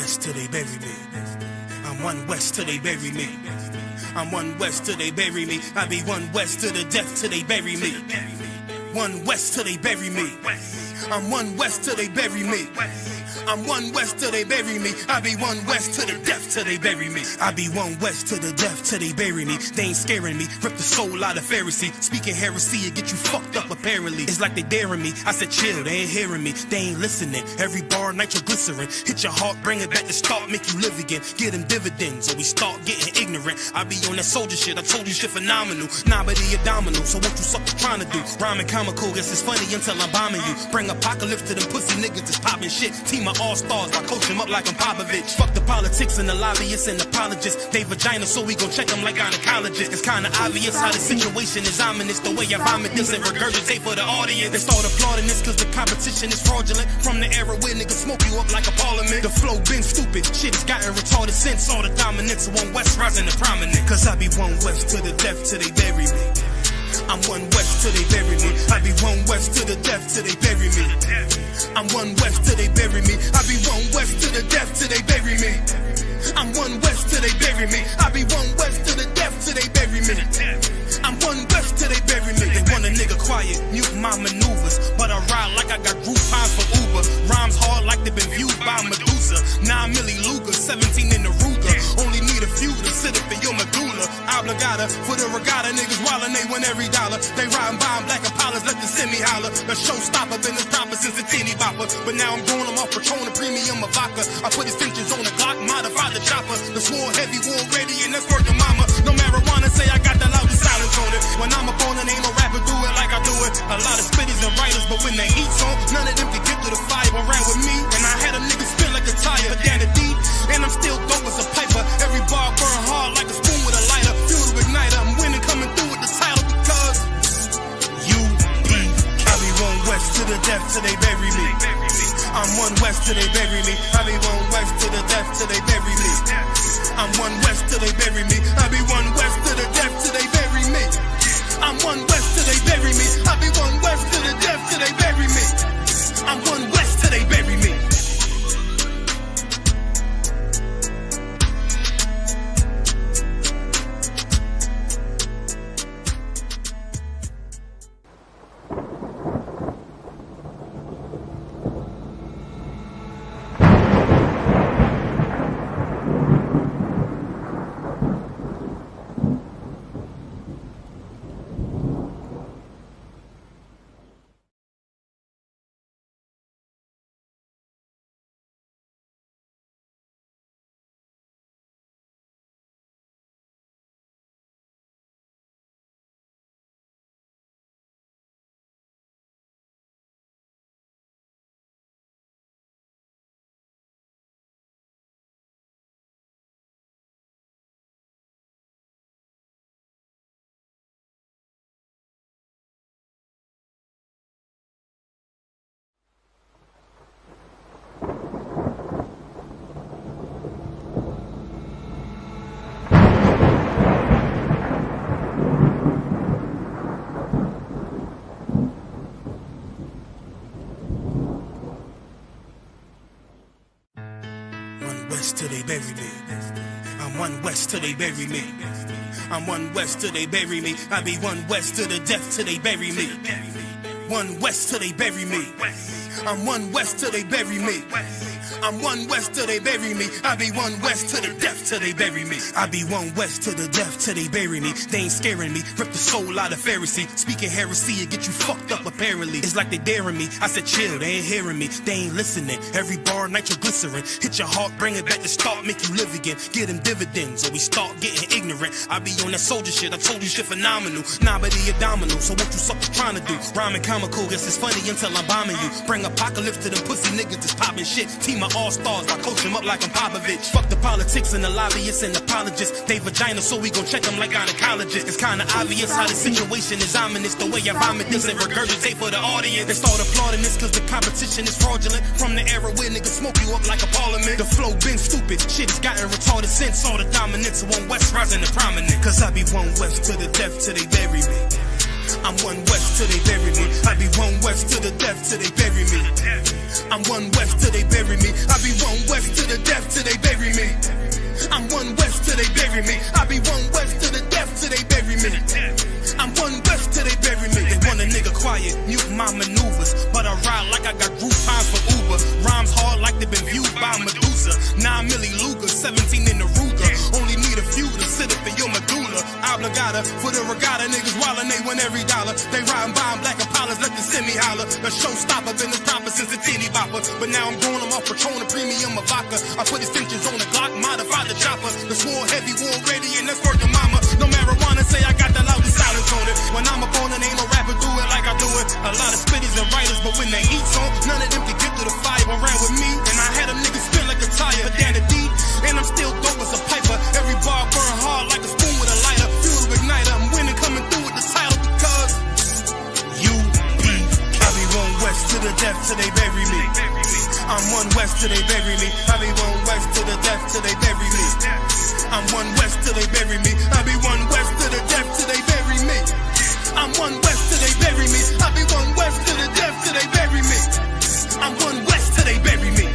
west till they bury me. I'm one west till they bury me. I'm one west till they bury me. I be one west to the death till they bury me. One west till they bury me. I'm one west till they bury me. I'm one west till they bury me. I be one west to the death till they bury me. I be one west to the death till they bury me. They ain't scaring me. Rip the soul out of Pharisee. Speaking heresy, it get you fucked up apparently. It's like they daring me. I said chill, they ain't hearing me. They ain't listening. Every bar nitroglycerin. Hit your heart, bring it back to start, make you live again. Get them dividends or we start getting ignorant. I be on that soldier shit. I told you shit phenomenal. Nah, but he a domino. So what you suckers trying to do? Rhyming comical, guess it's funny until I'm bombing you. Bring apocalypse to them pussy niggas that's popping shit. Team of all-stars, I coach them up like I'm Popovich. Fuck the politics and the lobbyists and apologists. They vagina, so we gon' check them like gynecologists. It's kinda obvious how the situation is ominous. The way I vomit this and regurgitate for the audience. They start applauding this cause the competition is fraudulent. From the era where niggas smoke you up like a parliament. The flow been stupid, shit has gotten retarded since. All the dominance of one west rising to prominent. Cause I be one west to the death till they bury me. I'm one west till they bury me. I be one west to the death till they bury me. I'm one west till they bury me. I be one west to the death till they bury me. I'm one west till they bury me. I be one west to the death till they bury me. I'm one west till they bury me. They want a nigga quiet, mute my maneuvers, but I ride like I got Groupons for Uber. Rhymes hard like they been viewed by Medusa. 9 milli Luger, 17 in the Ruger. Only need a few to sit up in your medulla. Obligata for the regatta, niggas wildin', they win every dollar. They riding by in black Impalas, let the semi holler. The showstopper, been this proper since a teeny bopper. But now I'm doing them off Patron, a premium of vodka. I put extensions on the Glock, modify the chopper. The swore heavy, war ready, and that's worth the mama. No marijuana, say I got the loudest silence on it. When I'm up on it, ain't no rapper do it like I do it. A lot of spitties and writers, but when the heat's on, none of them can get to the fire around with me. And I had a nigga spin like a tire, but down the deep, and I'm still dope as a piper. Every bar burn hard like a spoon with a lighter. Fuel to igniter, I'm winning, coming through with the title because UP. I be one west to the death till they bury me. I'm one west till they bury me. I be one west to the death till they bury me. I'm one west till they bury me. I be one west to the death till they bury me. I'm one west till they bury me. I be one west to the death till they bury me. I'm one west till they bury me. Till they bury me. I'm one west till they bury me. I'm one west till they bury me. I be one west to the death till they bury me. One west till they bury me. I'm one west till they bury me. I'm one west till they bury me. I be one west to the death till they bury me. I be one west to the death till they bury me. They ain't scaring me. Rip the soul out of Pharisee. Speaking heresy, it get you fucked up apparently. It's like they daring me. I said chill, they ain't hearing me. They ain't listening. Every bar nitroglycerin. Hit your heart, bring it back to start, make you live again. Get them dividends or we start getting ignorant. I be on that soldier shit. I told you shit phenomenal. Nah, but he a domino. So what you suckers trying to do? Rhyming comical, guess it's funny until I'm bombing you. Bring apocalypse to them pussy niggas that's popping shit. Team of all-stars, I coach them up like I'm Popovich. Fuck the politics and the lobbyists and apologists. They vagina, so we gon' check them like gynecologists. It's kinda obvious how the situation is ominous. The way I vomit this and regurgitate for the audience. They start applauding this cause the competition is fraudulent. From the era where niggas smoke you up like a parliament. The flow been stupid, shit has gotten retarded since. All the dominance of one west rising to prominent. Cause I be one west to the death till they bury me. I'm one west till they bury me. I be one west to the death till they bury me. I'm one west till they bury me. I be one west to the death till 17 in the Ruger. Only need a few to sit up in your medulla. Obligata for the regatta, niggas wildin', they win every dollar. They riding by in black Impalas, let the semi holler. The showstopper, been the proper since the teeny bopper. But now I'm growing them off Patron, a premium of vodka. I put extensions on the Glock, modified the chopper. The swore heavy, war ready, and that's worth the mama. No marijuana, say I got the loudest silence on it. When I'm up on it, ain't no rapper do it like I do it. A lot of spitters and writers, but when they heat's on, none of them can get through the fire around with me. And I had them niggas spin like a tire, but down the deep, and I'm still dope as a piper. Every bar burn hard like a spoon with a lighter. Fuel to igniter, I'm winning, coming through with the title because UP. I be one west to the death till they bury me. I'm one west till they bury me. I be one west to the death till they bury me. I'm one west till they bury me. I be one west to the death till they bury me. I'm one west till they bury me. I be one west to the death till they bury me. I'm one west till they bury me.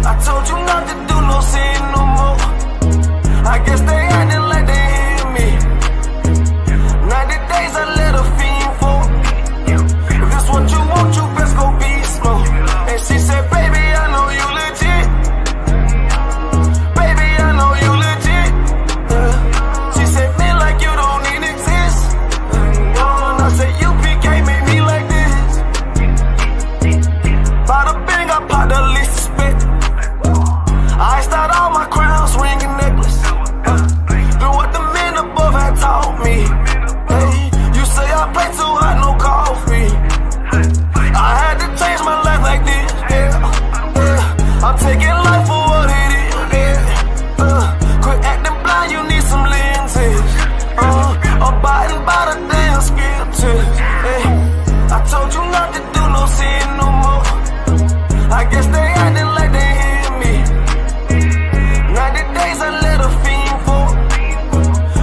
I told you not to do no sin no more. I guess they acting like they hear me. 90 days I let a fiend for. If this what you want, you best go be slow. And she said, baby, I know you legit. Baby, I know you legit. She said, me like you don't need exist. And I said, you became me like this. Bada bing, I popped the least spit. I start all my crowns, ring and necklace. Do what the men above had taught me. Hey, you say I play too hot, no coffee. I had to change my life like this, yeah. I'm taking life for what it is, yeah. Quit acting blind, you need some lenses. Abiding by the damn scriptures, yeah. I told you not to do no sin no more. I guess they acting like they hear me. 90 days I let a fiend for.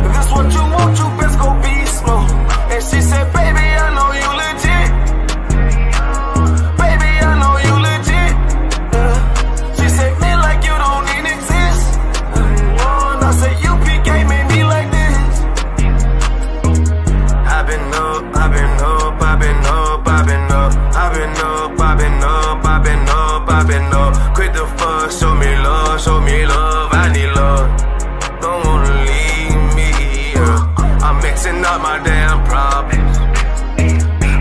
If this what you want, you best go be slow. And she said, baby, I know you legit. Baby, I know you legit. She said, me like you don't need exist. And I said, you became me like this. I've been up, I've been up, I've been up, I've been up. I've been up, I've been up, I've been up, I've been up. Quit the fuss, show me love, show me love. I need love, don't wanna leave me. I'm mixing up my damn problems.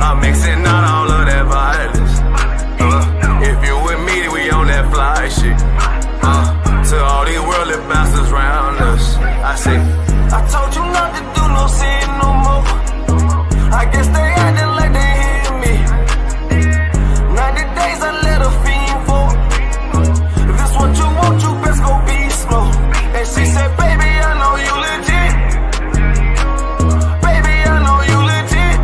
I'm mixing out all of that violence. If you with me, we on that fly shit. To all these worldly bastards round us, I say, I told you not to do no sin no more. I guess they acting like they hear me. 90 days I let a fiend for. If this what you want, you best go be slow. And she said, baby, I know you legit. Baby, I know you legit.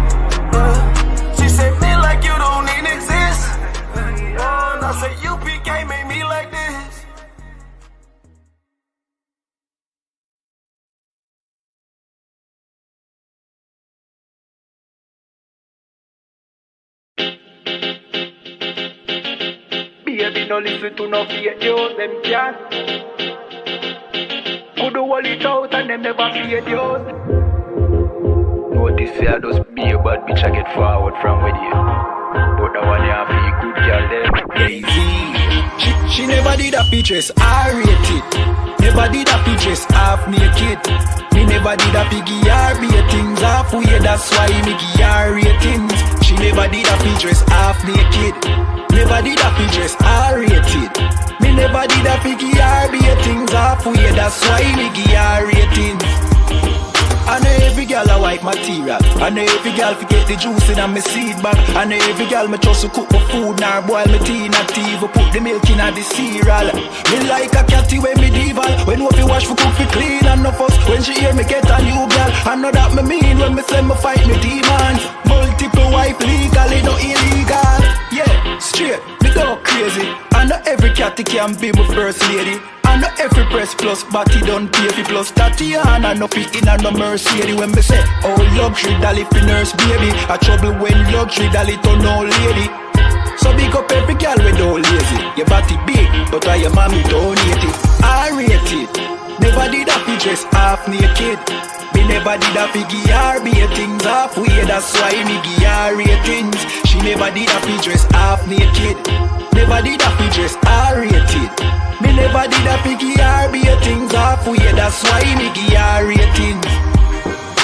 She said, me like you don't need exist. And I said, you became me like this. Baby, no listen to no fake news, them can't. Could do all it out and them never fake news. Notice I just be a bad bitch I get forward from with you. But the one you have feel good girl there. Lazy. She never did a features, I rate it. Never did a features, half naked. Me never did a piggy R ratings. Halfway, that's why me give her ratings. She never did a features, half naked. Never did a features, R rated. Me never did a piggy R ratings. Halfway, that's why me give her ratings. I know every girl I white material. I know every girl forget the juice in my seed bag. I know every girl me trust to cook my food, nor boil my tea, not even put the milk in the cereal. Me like a catty when medieval. When we wash for cook for clean and no fuss. When she hear me get a new girl, I know that me mean when me say me fight me demons. Multiple wife legally, no illegal. Yeah, straight, me go crazy. I know every catty can be my first lady. I And no every press plus, but he don't pay for plus. Tatiana no fit in and no Mercedes. When me say, oh luxury dolly fi nurse baby, a trouble when luxury dolly turn old lady. So big up every girl with all lazy. Your body big, but why your mommy donate it? I rate it. Never did a fi dress half naked. Me never did a fi give her be things halfway. That's why me give her ratings. She never did a fi dress half naked. Never did a fi dress her rated. Me never did a fi give her be things halfway. That's why me give her ratings.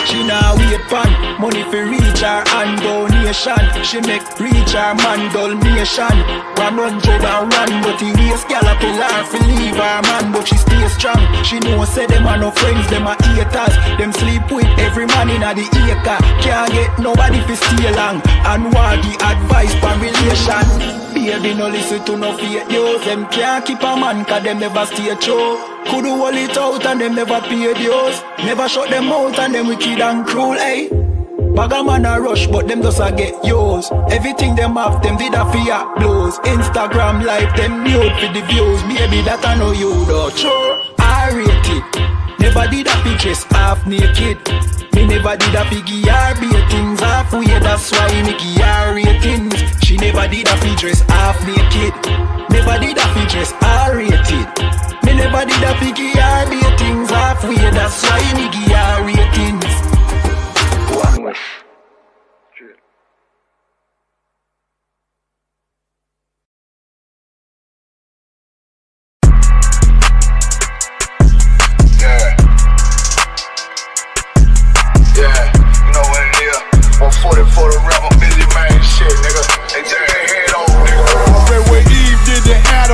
She now wait pan money for reach her and donation. She make reach her man donation. 100 and run, but he waste gal a pull her fi leave her man, but she stay strong. She know say them are no friends, them are haters. Them sleep with every man in a the acre. Can't get nobody fi stay long and want the advice for relation. Baby no listen to no fake news. Them can't keep a man cause them never stay true. Could do all it out and them never pay dues. Never shut them out and them wicked and cruel, eh? Bag man a rush but them just a get yours. Everything them have them did a fear blows. Instagram live them nude for the views. Baby that I know you though. Sure, I rate it. Never did a pictures half naked. Me never did a figure her be things halfway. That's why me give her ratings. She never did a pictures half naked. Never did a pictures her rated. Me never did a figure her be things halfway. That's why me give her ratings. One West.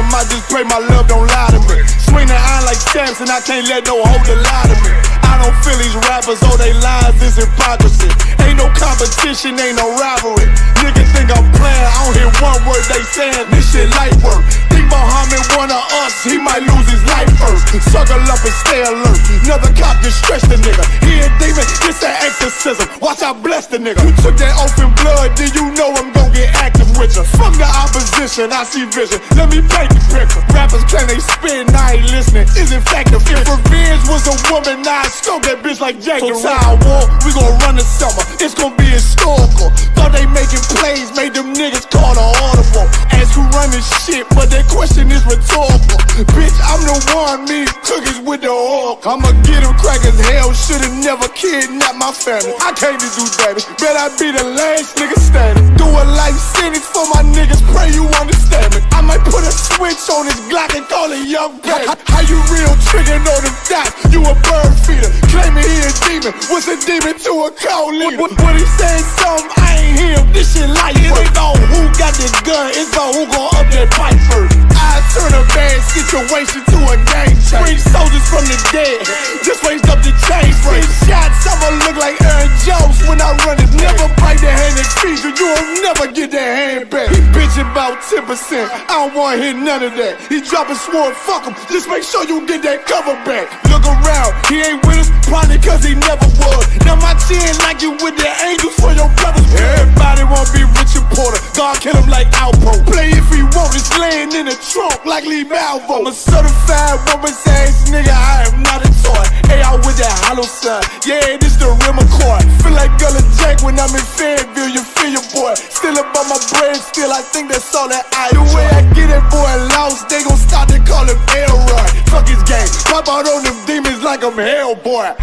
I just pray my love don't lie to me. Swing the iron like stamps and I can't let no hoe lie to me. I don't feel these rappers, oh they lies is hypocrisy. Ain't no competition, ain't no rivalry. Nigga think I'm playing, I don't hear one word they saying. This shit light work. Think Muhammad one of us, he might lose his life first. Suckle up and stay alert. Another cop just stretch the nigga. He a demon, this an exorcism. Watch I bless the nigga. You took that oath in blood, then you know I'm gon' get active with ya. Fuck the opposition, I see vision. Let me paint the picture. Rappers claim they spit and I ain't listening. Is in fact the fear. If revenge was a woman, now I stroke that bitch like Jake. So time war, we gon' run the summer. It's gon' be historical. Thought they making plays, made them niggas call the audible. Ask who run this shit, but that question is rhetorical. Bitch, I'm the one, me cookies with the oil. I'ma get them crackers, hell, should've never kidnapped my family. I came to do that, bet I be the last nigga standing. Do a life sentence for my niggas, pray you understand me. I might put a switch on this Glock and call it Young Baby. How you real trigger know them dots? You a bird feeder, claiming he a demon. What's a demon to a cold leader? What he saying something, I ain't hear him. This shit like it ain't on who got the gun, it's on who gon' up that pipe first. I turn a bad situation to a game changer. Bring soldiers from the dead, just raised up the chain frame. Shots, I'ma look like Aaron Jones when I run it. Never bite the hand that feeds you, you'll never get that hand back. He bitchin' about 10%, I don't wanna hear none of that. He dropping sword, fuck him, just make sure you get that cover back. Look around, he ain't with us, probably cause he never was. Now my chin like you with the angels for your brothers. Everybody wanna be Richard Porter, God kill him like Alpo. Play if he want, it's laying in the trunk like Lee Malvo. I'm a certified woman's ass nigga, I am not a toy. Hey, I with that hollow sign, yeah, this the rim accord. Feel like Gullah Jack when I'm in Fayetteville, you feel your boy. Still about my brain, still I think that's all that I do. The way I get that boy lost, they gon' start to call him Elroy. Fuck his game, pop out on them demons like I'm Hellboy.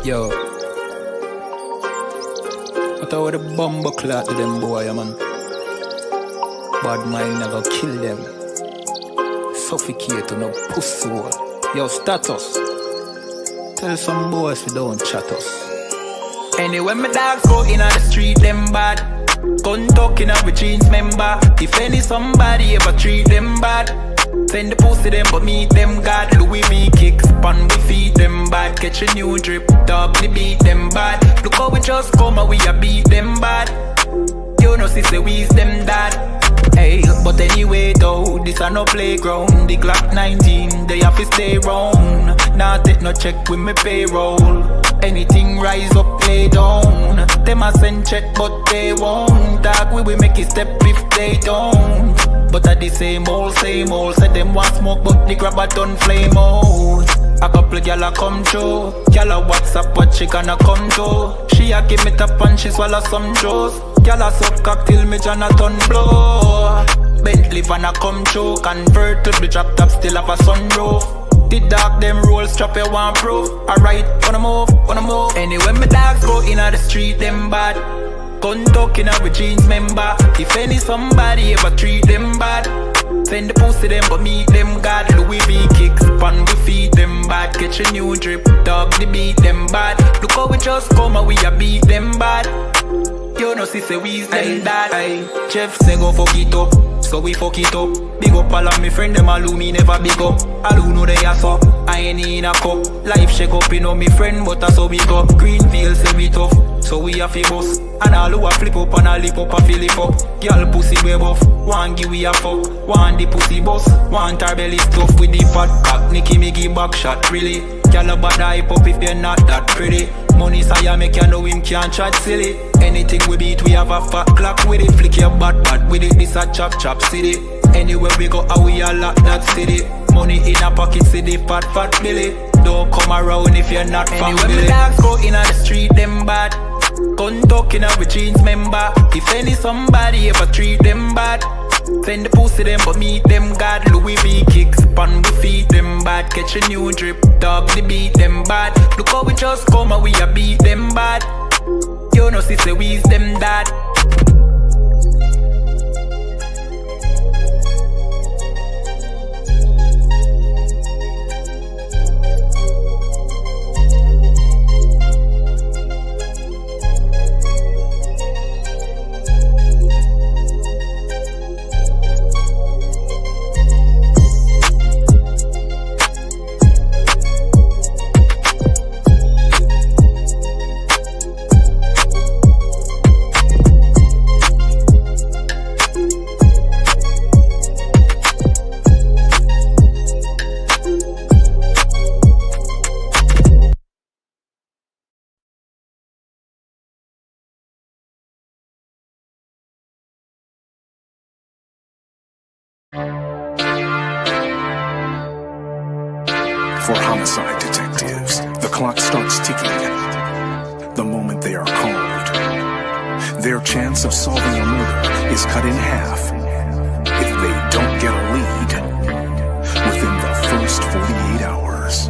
Yo, what about the bumbo clot to them boy, man? Bad mind never kill them. Suffocate to no pussy hole. Yo, status. Tell some boys we don't chat us. Anyway, my dogs go in on the street, them bad. Gun talking up with jeans member. If any somebody ever treat them bad, send the pussy them but meet them God. Louis V kicks, pan we feed them bad. Catch a new drip, dog we beat them bad. Look how we just come and we a beat them bad. You know sister we is them dad. Hey, but anyway though, this a no playground. The Glock 19, they have to stay round. Nah take no check with me payroll. Anything rise up, play down. Them a send check but they won't. Dog we will make it step if they don't. But at the same old, said them want smoke but the grab a done flame out. A couple gyal a come through. Gyal a WhatsApp what she gonna come to. She a give me tap and she swallow some juice. Gyal a suck cock till me Jonathan blow. Bentley van a come through. Convert to the drop top still have a sunroof. The dog them rolls strap you one proof. Alright, wanna move. Anyway my dogs go in the street them bad. Gun talking with jeans member. If any somebody ever treat them bad, send the pussy them but meet them God. Louis V kicks pan we feed them bad. Catch a new drip, dog the beat them bad. Look how we just come and we a beat them bad. You know see say we's them that. Jeff say go fuck it up, so we fuck it up. Big up all of me friend them all who me never big up. All who know they ass up, I ain't in a cup. Life shake up, you know me friend but that's how we go. Greenfield say we tough, so we a fi bust. And all who a flip up and a lip up a fill it up. Girl pussy way buff, one give we a fuck. One the pussy bust, one her belly stuff with the fat cock. Nicky me give back shot really. Girl a bad hype up if you're not that pretty. Money say make you know him can't chat silly. Anything we beat we have a fat clock with it. Flick your bad with it, this a chop city. Anywhere we go how we a lock that city. Money in a pocket see the fat Billy. Don't come around if you're not family. Anywhere my dogs go in the street them bad. Gun talking with jeans member. If any somebody ever treat them bad, send the pussy them but meet them God. Louis V kicks pan we feed them bad. Catch a new drip, dog the beat them bad. Look how we just come and we a beat them bad. You know see say we's them dad. For homicide detectives, the clock starts ticking. The moment they are called, their chance of solving a murder is cut in half if they don't get a lead within the first 48 hours.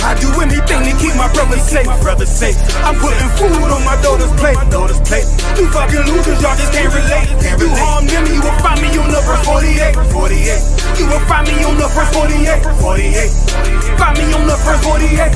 I do anything to keep my brothers safe. I'm putting food on my daughter's plate. You fucking losers, y'all just can't relate. You harm them, you will find me on the first 48. You will find me on the first 48. Find me on the first 48.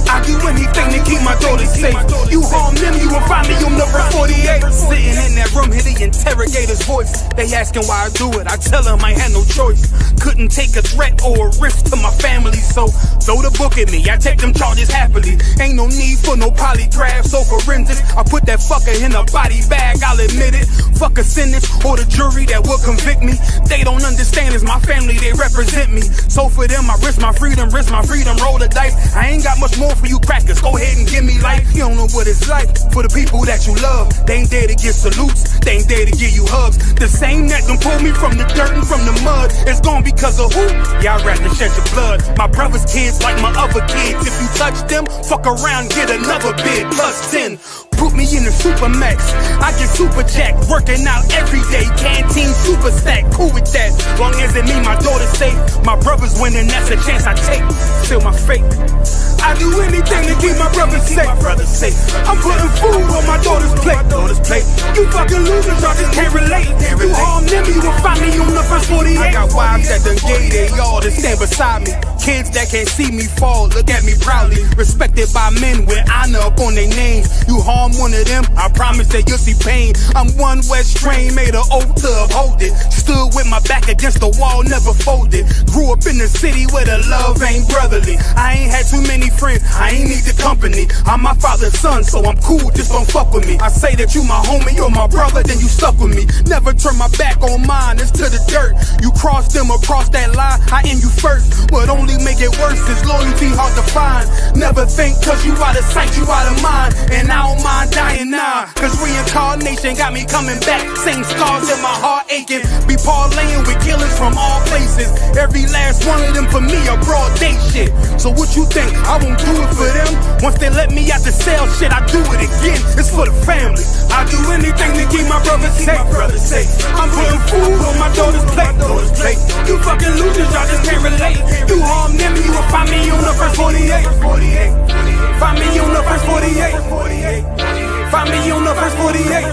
I do anything to keep my daughters safe. You harm them, you will find me on the first 48. Sitting in that room, hear the interrogator's voice. They asking why I do it. I tell them I had no choice. Couldn't take a threat or a risk to my family, so throw the book at me. I take them charges happily. Ain't no need for no polygraphs or forensics. I put that fucker in a body bag, I'll admit it. Fuck a sentence or the jury that will convict me. They don't understand it's my family, they represent me. So for them I risk my freedom, roll the dice. I ain't got much more for you crackers, go ahead and give me life. You don't know what it's like for the people that you love. They ain't there to get salutes, they ain't there to give you hugs. The same that done pulled me from the dirt and from the mud, it's gone because of who? Yeah, I'd rather shed your blood. My brother's kids like my other kids. If you touch them, fuck around, get another bid. Plus 10. Put me in the Supermax, I get super jacked. Working out every day, canteen super stack. Cool with that, long as it mean my daughter's safe. My brother's winning, that's a chance I take. Seal my fate. I do anything to keep my brothers safe. I'm putting food on my daughter's plate. You fucking losers, y'all just can't relate. You harm them, you will find me on the first 48. I got wives that done gave they all to stand beside me. Kids that can't see me fall, look at me proudly. Respected by men with honor up on their names. You harm one of them, I promise that you'll see pain. I'm one West train, made an oath to uphold it. Stood with my back against the wall, never folded. Grew up in the city where the love ain't brotherly. I ain't had too many friends, I ain't need the company. I'm my father's son, so I'm cool, just don't fuck with me. I say that you my homie, you're my brother, then you stuck with me. Never turn my back on mine, it's to the dirt. You cross them across that line, I end you first. But only make it worse, is loyalty hard to find. Never think cause you out of sight, you out of mind. And I don't mind dying now, cause reincarnation got me coming back. Same scars in my heart aching. Be parlaying with killers from all places. Every last one of them for me a broad day shit. So what you think, I won't do it for them? Once they let me out the cell, shit, I do it again. It's for the family. I do anything to keep my brother safe. I'm putting food on my daughter's plate. You fucking losers, y'all just can't relate. You harm them, you will find me on the first 48. Find me on the first 48. Find me on the first 48.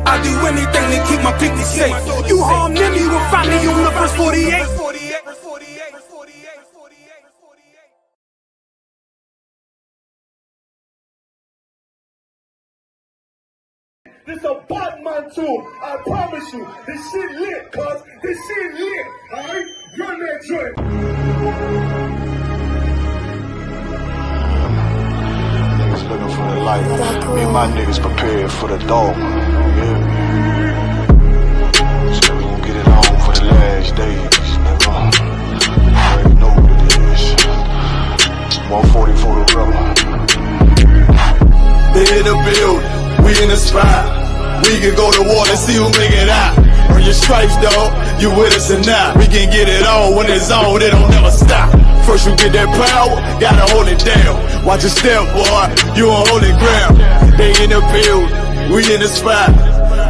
I do anything to keep my people safe. You harm them, you will find me on the first 48. This a Batman tune, I promise you. This shit lit, cuz. This shit lit, alright? Run that joint. Niggas looking for the light. Me and my niggas prepared for the dog. Yeah. So we gon' get it on for the last days, nigga. You already know what it is. 140 for the rubber. They in the building, we in the spot. We can go to war and see who make it out. Earn your stripes, dog, you with us or not. We can get it on when it's on, it don't never stop. First you get that power, gotta hold it down. Watch your step, boy, you on holy ground. They in the building, we in the spot.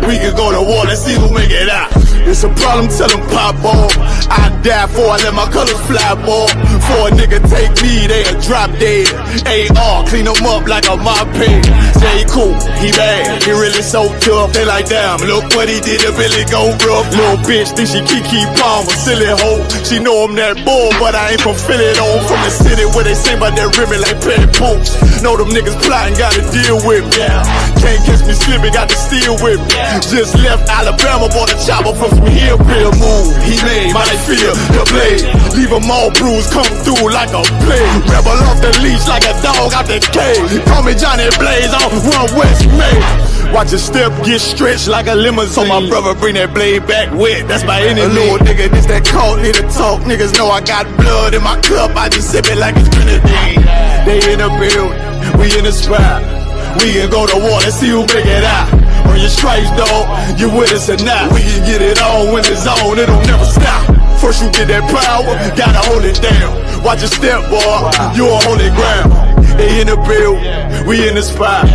We can go to war and see who make it out. It's a problem, tell them pop off. I die for I let my colors fly, boy. For a nigga take me, they'll drop dead. AR, clean them up like a mop pig. Say he cool, he bad, he really so tough. They like, damn, look what he did to Billy go rough. Little bitch think she Kiki Palmer, silly hoe. She know I'm that bull, but I ain't from Philly though. From the city where they sing about that ribbon like petty poops. Know them niggas plotting, gotta deal with me. Can't catch me slipping, got to steal with me. Just left Alabama, bought a chopper from some hillbilly move. He made my feel the blade. Leave them all bruised, come through like a plague. Rebel off the leash like a dog out the cage. Call me Johnny Blaze on One West Main. Watch your step get stretched like a limousine. So my brother bring that blade back wet, that's my enemy. A little nigga, this that cold, need to talk. Niggas know I got blood in my cup, I just sip it like it's grenadine. They in the building, we in the spot. We can go to war and see who make it out. Earn your stripes, dog, you with us or not. We can get it on when it's on, it don't never stop. First you get that power, gotta hold it down. Watch your step, boy, you on holy ground. They in the building, we in the spot.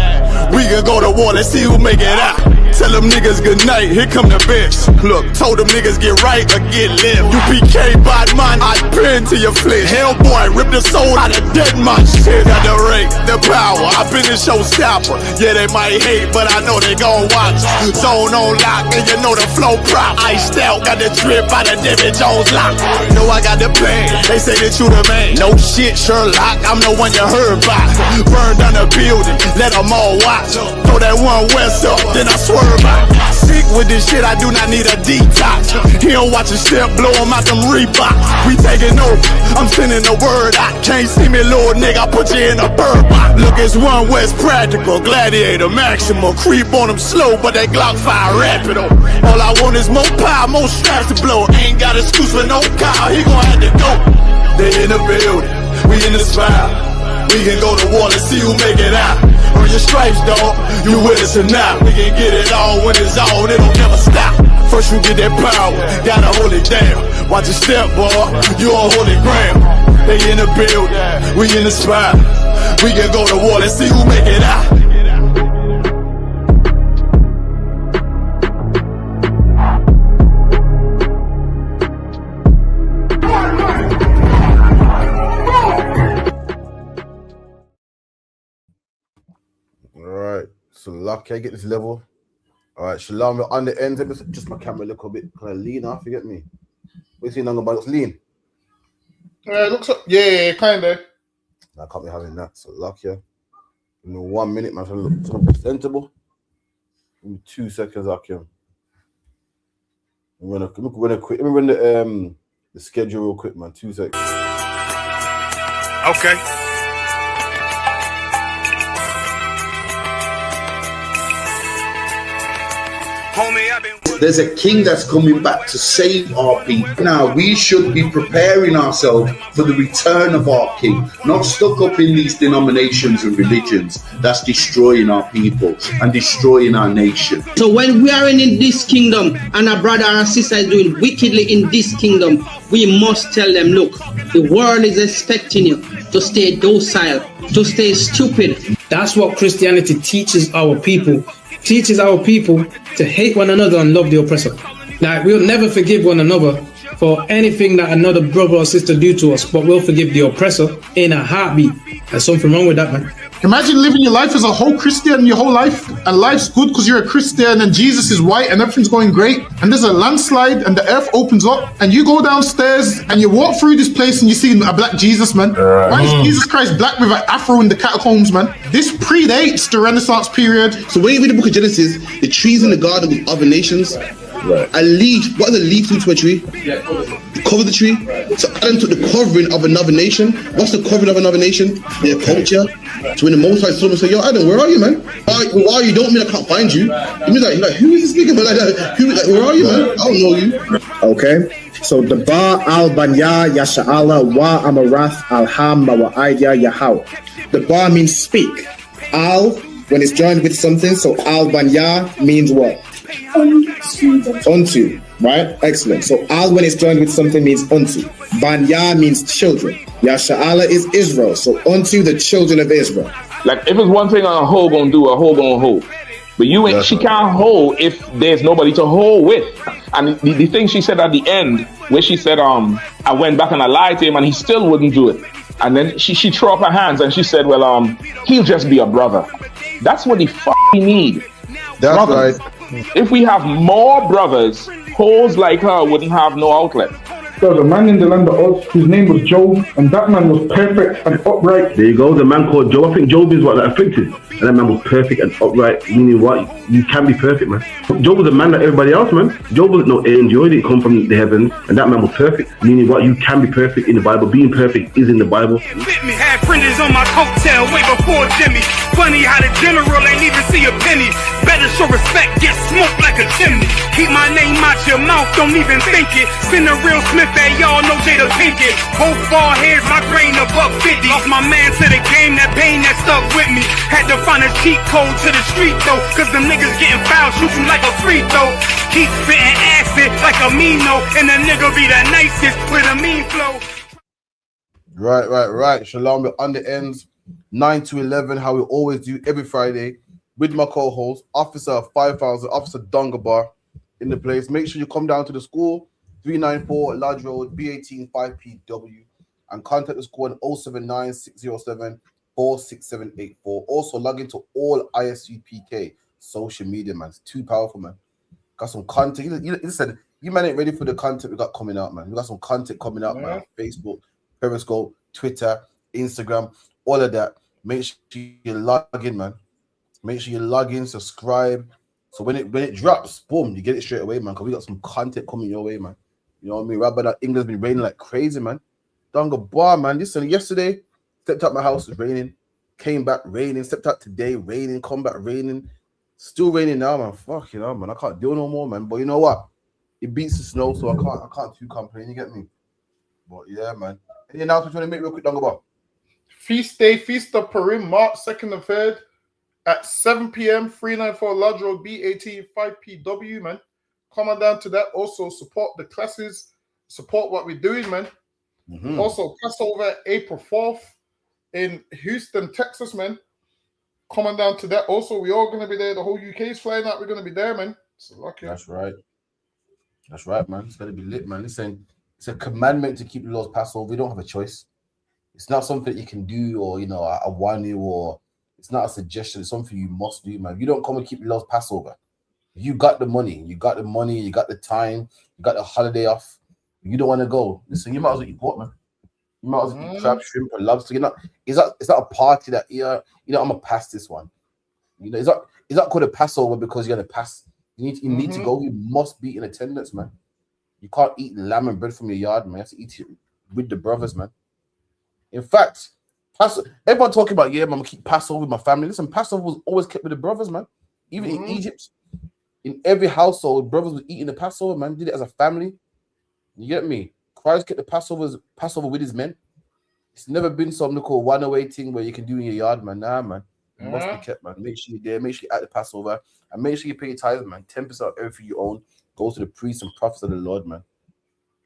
We can go to war, let's see who make it out. Tell them niggas good night, here come the bitch. Look, told them niggas get right or get left. You PK bad man, I pin to your flesh. Hellboy, rip the soul out of dead man. Shit, got the rate, the power, I been the showstopper. Yeah, they might hate, but I know they gon' watch. Zone on lock, and you know the flow prop. Iced out, got the drip out of David Jones lock. Know I got the plan, they say that you the man. No shit, Sherlock, I'm the one you heard by. Burn down the building, let them all watch. Throw that One West up, then I swerve out. Sick with this shit, I do not need a detox. He don't watch a step, blow him out them Reeboks. We taking over, I'm sending the word out. Can't see me, little nigga, I put you in a bird box. Look, it's One West practical, gladiator, maximum. Creep on them slow, but that Glock fire rapido. All I want is more power, more straps to blow. Ain't got excuse for no car, he gon' have to go. They in the building, we in the spot. We can go to war and see who make it out. Earn your stripes, dog, you with us or not. We can get it on when it's on, it don't never stop. First you get that power, gotta hold it down. Watch your step, boy, you on holy ground. They in the building, we in the spot. We can go to war and see who make it out. So lucky I get this level. All right, Shalom, we're on the end. Just my camera a little bit kind of lean off, you get me? What you see, Nanga Bugs? Lean. It looks up. Yeah, kind of. I can't be having that. So luck, yeah. In 1 minute, man, trying to look presentable. In 2 seconds, I can. I'm gonna quick. Let me run the schedule real quick, man. 2 seconds. Okay. Homie, I've been. There's a king that's coming back to save our people. Now we should be preparing ourselves for the return of our king, not stuck up in these denominations and religions that's destroying our people and destroying our nation. So when we are in this kingdom and our brother or sister is doing wickedly in this kingdom, we must tell them, look, the world is expecting you to stay docile, to stay stupid. That's what Christianity teaches our people. Teaches our people to hate one another and love the oppressor. Like, we'll never forgive one another for anything that another brother or sister do to us, but we'll forgive the oppressor in a heartbeat. There's something wrong with that, man. Imagine living your life as a whole Christian your whole life, and life's good because you're a Christian and Jesus is white and everything's going great, and there's a landslide and the earth opens up and you go downstairs and you walk through this place and you see a black Jesus, man. Why is Jesus Christ black with an afro in the catacombs, man? This predates the Renaissance period. So when you read the book of Genesis, the trees in the garden with other nations, a leaf, what does a leaf do to a tree? Cover the tree. So Adam took the covering of another nation. What's the covering of another nation? Their culture. So when the Most High saw him, say, yo, Adam, where are you, man? Where are you? Don't mean I can't find you. He means like, who is this nigga? But like that, where are you, man? I don't know you. Okay. So the Ba al Banya Yasha'ala wa Amarath al Ham wa Idea Yahweh. The Ba means speak. Al, when it's joined with something, so al Banya means what? Unto, right? Excellent. So al when it's joined with something means unto. Banya means children. Yasha'ala is Israel. So unto the children of Israel. Like if it's one thing a hoe gonna do, a hoe gonna hold. But you ain't, she can't hold if there's nobody to hold with. And the thing she said at the end, where she said, I went back and I lied to him and he still wouldn't do it. And then she threw up her hands and she said, well, he'll just be a brother. That's what he need. That's brothers. right. If we have more brothers, hoes like her wouldn't have no outlet. There was a man in the land of Oz, his name was Job, and that man was perfect and upright. There you go, the man called Job. I think Job is what that afflicted. And that man was perfect and upright, meaning what? You can be perfect, man. Job was a man like everybody else, man. Job wasn't no angel, he didn't come from the heavens, and that man was perfect, meaning what? You can be perfect in the Bible. Being perfect is in the Bible. Fit me, had printers on my coattail way before Jimmy. Funny how the general ain't even see a penny. Better show respect, get smoked like a chimney. Keep my name out your mouth, don't even think it. Send a real Smith at y'all, know Jada Pinkett. Both ball heads, my grain above 50. Lost my man to the game, that pain that stuck with me. Had to find a cheat code to the street though, cause them niggas getting foul, shoot you like a free throw. Keep spitting acid like a Mino, and the nigga be the nicest with a mean flow. Right. Shalom, we're on the ends, 9 to 11, how we always do every Friday, with my co-host, Officer 5000, Officer Dungabar in the place. Make sure you come down to the school, 394 Lodge Road, B18 5PW, and contact the school on 079 607 46784. Also, log into all ISUPK social media, man. It's too powerful, man. Got some content. You said you man ain't ready for the content we got coming out, man. We got some content coming out, man. Facebook, Periscope, Twitter, Instagram, all of that. Make sure you log in, man. Make sure you log in, subscribe. So when it drops, boom, you get it straight away, man. Because we got some content coming your way, man. You know what I mean? Right, but England's been raining like crazy, man. Dunga bar, man. Listen, yesterday, stepped out my house, it was raining. Came back, raining. Stepped out today, raining. Come back, raining. Still raining now, man. Fuck, you know, man. I can't do no more, man. But you know what? It beats the snow, so I can't too complain. You get me? But yeah, man. Any announcements you want to make real quick, Dunga bar? Feast Day, Feast of Purim, March 2nd and 3rd at 7 p.m. 394 Lodge Road, B18 5PW, man. Come on down to that. Also, support the classes. Support what we're doing, man. Mm-hmm. Also, Passover April 4th in Houston, Texas, man. Come on down to that. Also, we're all going to be there. The whole UK is flying out. We're going to be there, man. So lucky. That's right. That's right, man. It's going to be lit, man. Listen, it's a commandment to keep the Lord's Passover. We don't have a choice. It's not something you can do or, you know, a one you or it's not a suggestion. It's something you must do, man. You don't come and keep the Lord's Passover. You got the money. You got the time. You got the holiday off. You don't want to go. Listen, you might as well eat pork, man. You might as well eat crab, shrimp, and lobster. You're not. Is that a party that I'm gonna pass this one? Is that called a Passover because you're gonna pass? You need to go. You must be in attendance, man. You can't eat lamb and bread from your yard, man. You have to eat it with the brothers, man. In fact, everyone talking about, man, I'm gonna keep Passover with my family. Listen, Passover was always kept with the brothers, man. Even in Egypt, in every household, brothers were eating the Passover, man. Did it as a family. You get me? Christ kept the Passover with his men. It's never been some little one-away thing where you can do in your yard, man. Nah, man. It must be kept, man. Make sure you're there. Make sure you're at the Passover. And make sure you pay your tithes, man. 10% of everything you own goes to the priests and prophets of the Lord, man.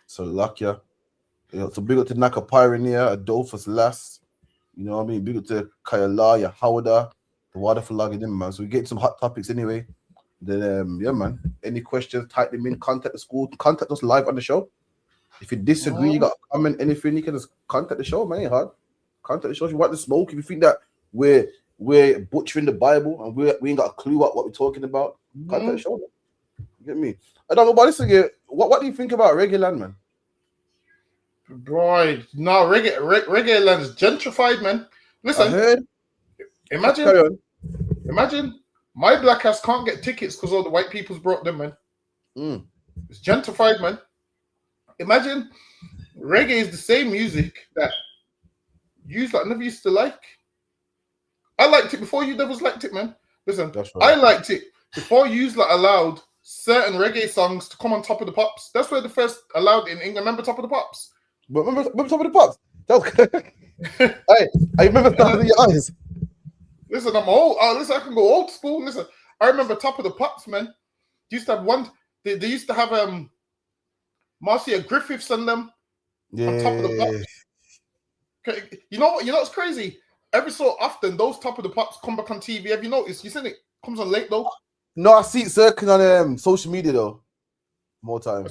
So, luck ya. So, big up to Naka Pioneer, Adolphus Last. You know what I mean? Big up to Kayala, Yahawada, the water for logging in, man. So, we get some hot topics anyway. Then, yeah, man. Any questions, type them in. Contact the school. Contact us live on the show. If you disagree, you got a comment, anything, you can just contact the show, man. Ain't hard. Contact the show if you want the smoke. If you think that we're butchering the Bible and we ain't got a clue what we're talking about, contact the show, man. You get me? I don't know, but listen, what do you think about Reggae Land, man? Boy, no, Reggae Land is gentrified, man. Listen, imagine my black ass can't get tickets because all the white people's brought them, man. It's gentrified, man. Imagine reggae is the same music that you never used to like. I liked it before you devils liked it, man. Listen, right. I liked it before you allowed certain reggae songs to come on Top of the Pops. That's where the first allowed in England. Remember Top of the Pops? But remember Top of the Pops? I remember Top of the Eyes. Listen, I'm old. Listen, I can go old school. Listen, I remember Top of the Pops, man. They used to have one. They used to have Marcia Griffiths and them on Top of the Pops. Okay. You know what's crazy? Every so often, those Top of the Pops come back on TV. Have you noticed? You seen it comes on late though. No, I see it circling on social media though. More time.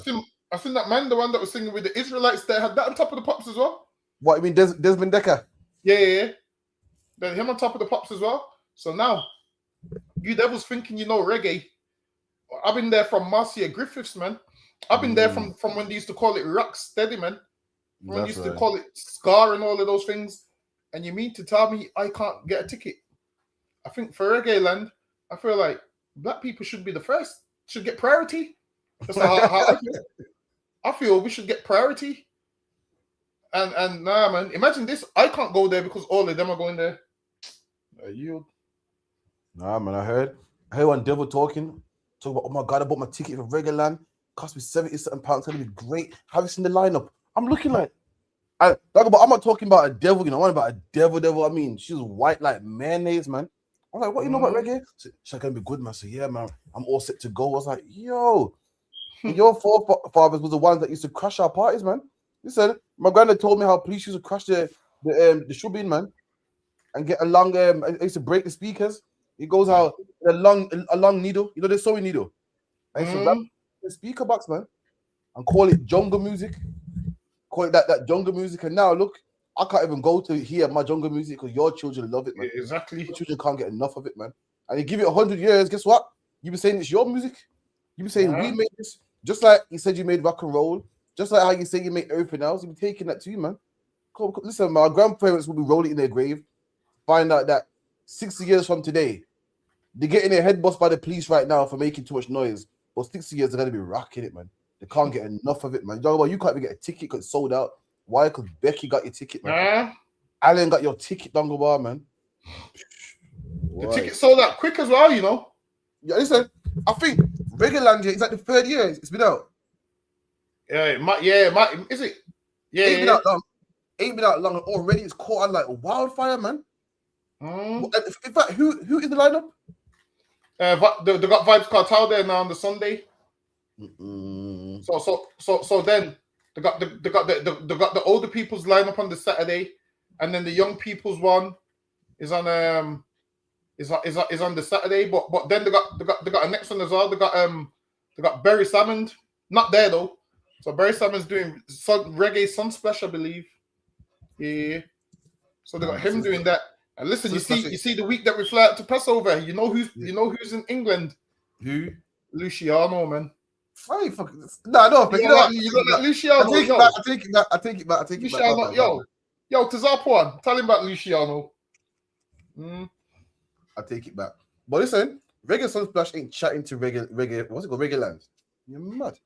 I seen that man, the one that was singing with the Israelites, there had that on Top of the Pops as well. What you mean, Desmond Decker? Yeah. Then him on Top of the Pops as well. So now, you devils thinking you know reggae. I've been there from Marcia Griffiths, man. I've been there from when they used to call it rock steady, man. When they used to call it Scar and all of those things. And you mean to tell me I can't get a ticket? I think for Reggae Land, I feel like black people should be the first, should get priority. That's how I feel. I feel we should get priority. And nah, man, imagine this. I can't go there because all of them are going there. Nah, man, I heard one devil talk about, oh my God, I bought my ticket for Reggae Land. Cost me £77. It's gonna be great. Have you seen the lineup? I'm looking like, I'm not talking about a devil, I'm about a devil. I mean, she's white like mayonnaise, man. I'm like, what you know about reggae? She's gonna be good, man. So yeah, man, I'm all set to go. I was like, yo, your forefathers was the ones that used to crash our parties, man. Listen, my granddad told me how police used to crash the shubin, man, and get a long. I used to break the speakers. It goes out a long needle. The sewing needle. I used to wrap the speaker box, man, and call it jungle music. Call it that jungle music. And now look, I can't even go to hear my jungle music because your children love it, man. Exactly. Your children can't get enough of it, man. And you give it 100 years, guess what? You be saying it's your music. You be saying we made this. Just like you said you made rock and roll. Just like how you say you make everything else. You be taking that too, man. Listen, my grandparents will be rolling in their grave. Find out that 60 years from today, they're getting their head bust by the police right now for making too much noise. But 60 years, they're going to be rocking it, man. They can't get enough of it, man. You can't even get a ticket because it's sold out. Why? Because Becky got your ticket, man. Alan got your ticket, Dongle Bar, man. The ticket sold out quick as well, Yeah, listen, I think Reggae Land is like the third year it's been out. Is it? Yeah, Ain't been out long. Ain't been out long, and already it's caught on like a wildfire, man. In fact, who is the lineup? They got Vibes Cartel there now on the Sunday. So then they got the older people's lineup on the Saturday, and then the young people's one is on is on the Saturday. But then they got a next one as well. They got Barry Salmond, not there though. So Barry Salmond's doing reggae sun splash, I believe. Yeah. So they got him doing that. And listen, you see the week that we fly out to Passover. You know who's in England? Who? Luciano, man. Why you fucking? No, but you know what? You got that Luciano. I take it back. Luciano, yo, Yo, Tazapwan, tell him about Luciano. I take it back. But listen, Reggae Sunsplash ain't chatting to reggae. What's it called? Reggae Land. You're mad.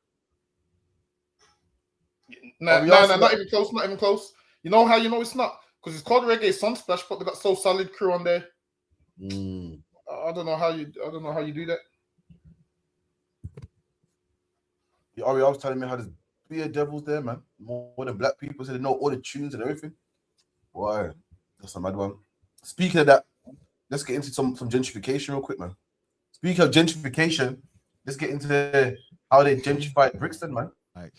No, not even close. Not even close. You know how you know it's not? Because it's called Reggae Sunsplash, but they got So Solid crew on there. I don't know how you do that. Yeah, Ari, I was telling me how there's beer devils there, man. More than black people, so they know all the tunes and everything. Why? That's a mad one. Speaking of that, let's get into some gentrification real quick, man. Speaking of gentrification, let's get into how they gentrified Brixton, man. Like,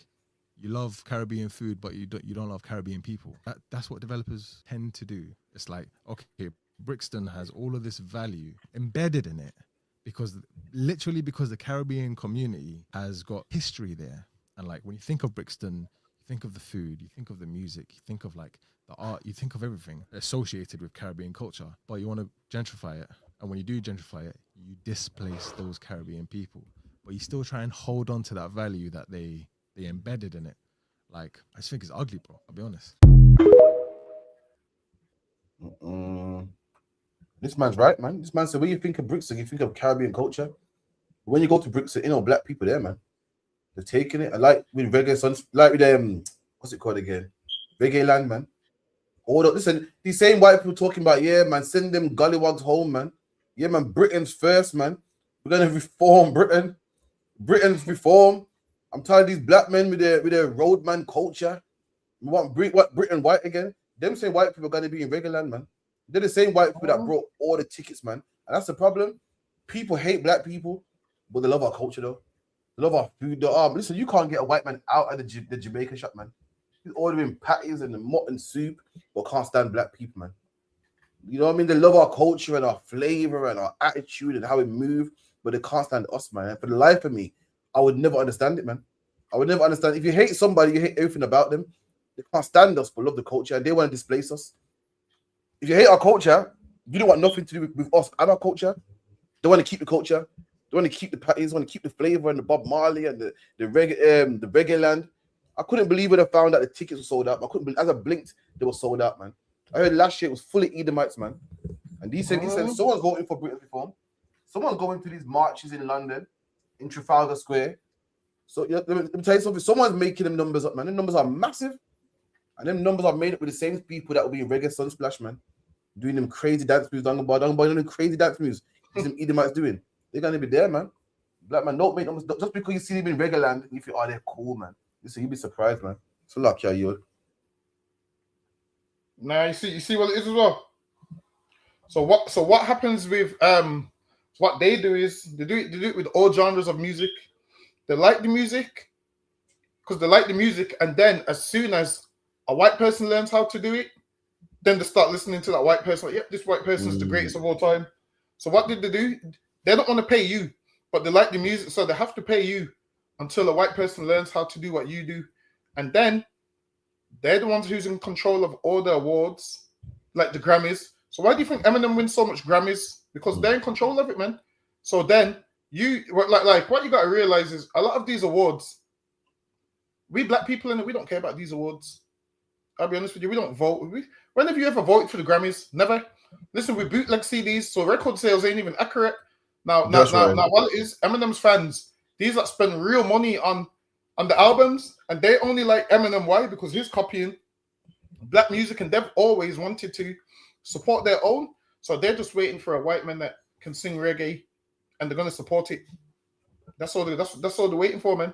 you love Caribbean food, but you don't love Caribbean people. That's what developers tend to do. It's like, okay, Brixton has all of this value embedded in it because the Caribbean community has got history there. And like, when you think of Brixton, you think of the food, you think of the music, you think of like the art, you think of everything associated with Caribbean culture, but you want to gentrify it. And when you do gentrify it, you displace those Caribbean people, but you still try and hold on to that value that they embedded in it. Like, I just think it's ugly, bro. I'll be honest. This man's right, man. This man said, when you think of Brixton, you think of Caribbean culture. When you go to Brixton, you know, black people there, man. They're taking it. I like with Reggae Sons, like with what's it called again? Reggae Land, man. Listen, these same white people talking about, yeah, man, send them gullywogs home, man. Yeah, man, Britain's first, man. We're gonna reform Britain. Britain's reform. I'm tired of these black men with their roadman culture. We want Britain white again. Them same white people are gonna be in Reggae Land, man. They're the same white people that brought all the tickets, man. And that's the problem. People hate black people, but they love our culture, though. They love our food. Listen, you can't get a white man out of the Jamaican shop, man. He's ordering patties and the mutton soup, but can't stand black people, man. You know what I mean? They love our culture and our flavor and our attitude and how we move, but they can't stand us, man. And for the life of me, I would never understand it, man. I would never understand. If you hate somebody, you hate everything about them. They can't stand us, but love the culture, and they want to displace us. If you hate our culture, you don't want nothing to do with us and our culture. They want to keep the culture. They want to keep the patties. They want to keep the flavor and the Bob Marley and the Reggae Land. I couldn't believe when I found out the tickets were sold out. I couldn't believe, as I blinked, they were sold out, man. I heard last year it was fully Edomites, man. And he said someone's voting for Britain's reform. Someone's going to these marches in London, in Trafalgar Square. So let me tell you something. Someone's making them numbers up, man. Them numbers are massive. And them numbers are made up with the same people that will be in Reggae Sunsplash, man. Doing them crazy dance moves, them crazy dance moves. Them Edomites doing. They're going to be there, man. Black man, don't make numbers. Just because you see them in Reggae Land, you feel, oh, they're cool, man. Listen, you'll be surprised, man. So luck, yeah, you. Nah, you see what it is as well. So what happens with what they do is they do it with all genres of music. They like the music because they like the music, and then as soon as a white person learns how to do it, then they start listening to that white person. Like, yep, this white person is the greatest of all time. So what did they do? They don't want to pay you, but they like the music, so they have to pay you until a white person learns how to do what you do. And then they're the ones who's in control of all the awards, like the Grammys. So why do you think Eminem wins so much Grammys? Because they're in control of it, man. So then like what you got to realize is a lot of these awards, we black people in it, we don't care about these awards. I'll be honest with you, we don't vote. When have you ever voted for the Grammys? Never. Listen, we bootleg CDs, so record sales ain't even accurate. Now, what it is, Eminem's fans, these that spend real money on the albums, and they only like Eminem. Why? Because he's copying black music, and they've always wanted to support their own. So they're just waiting for a white man that can sing reggae, and they're gonna support it. That's all they're waiting for, man.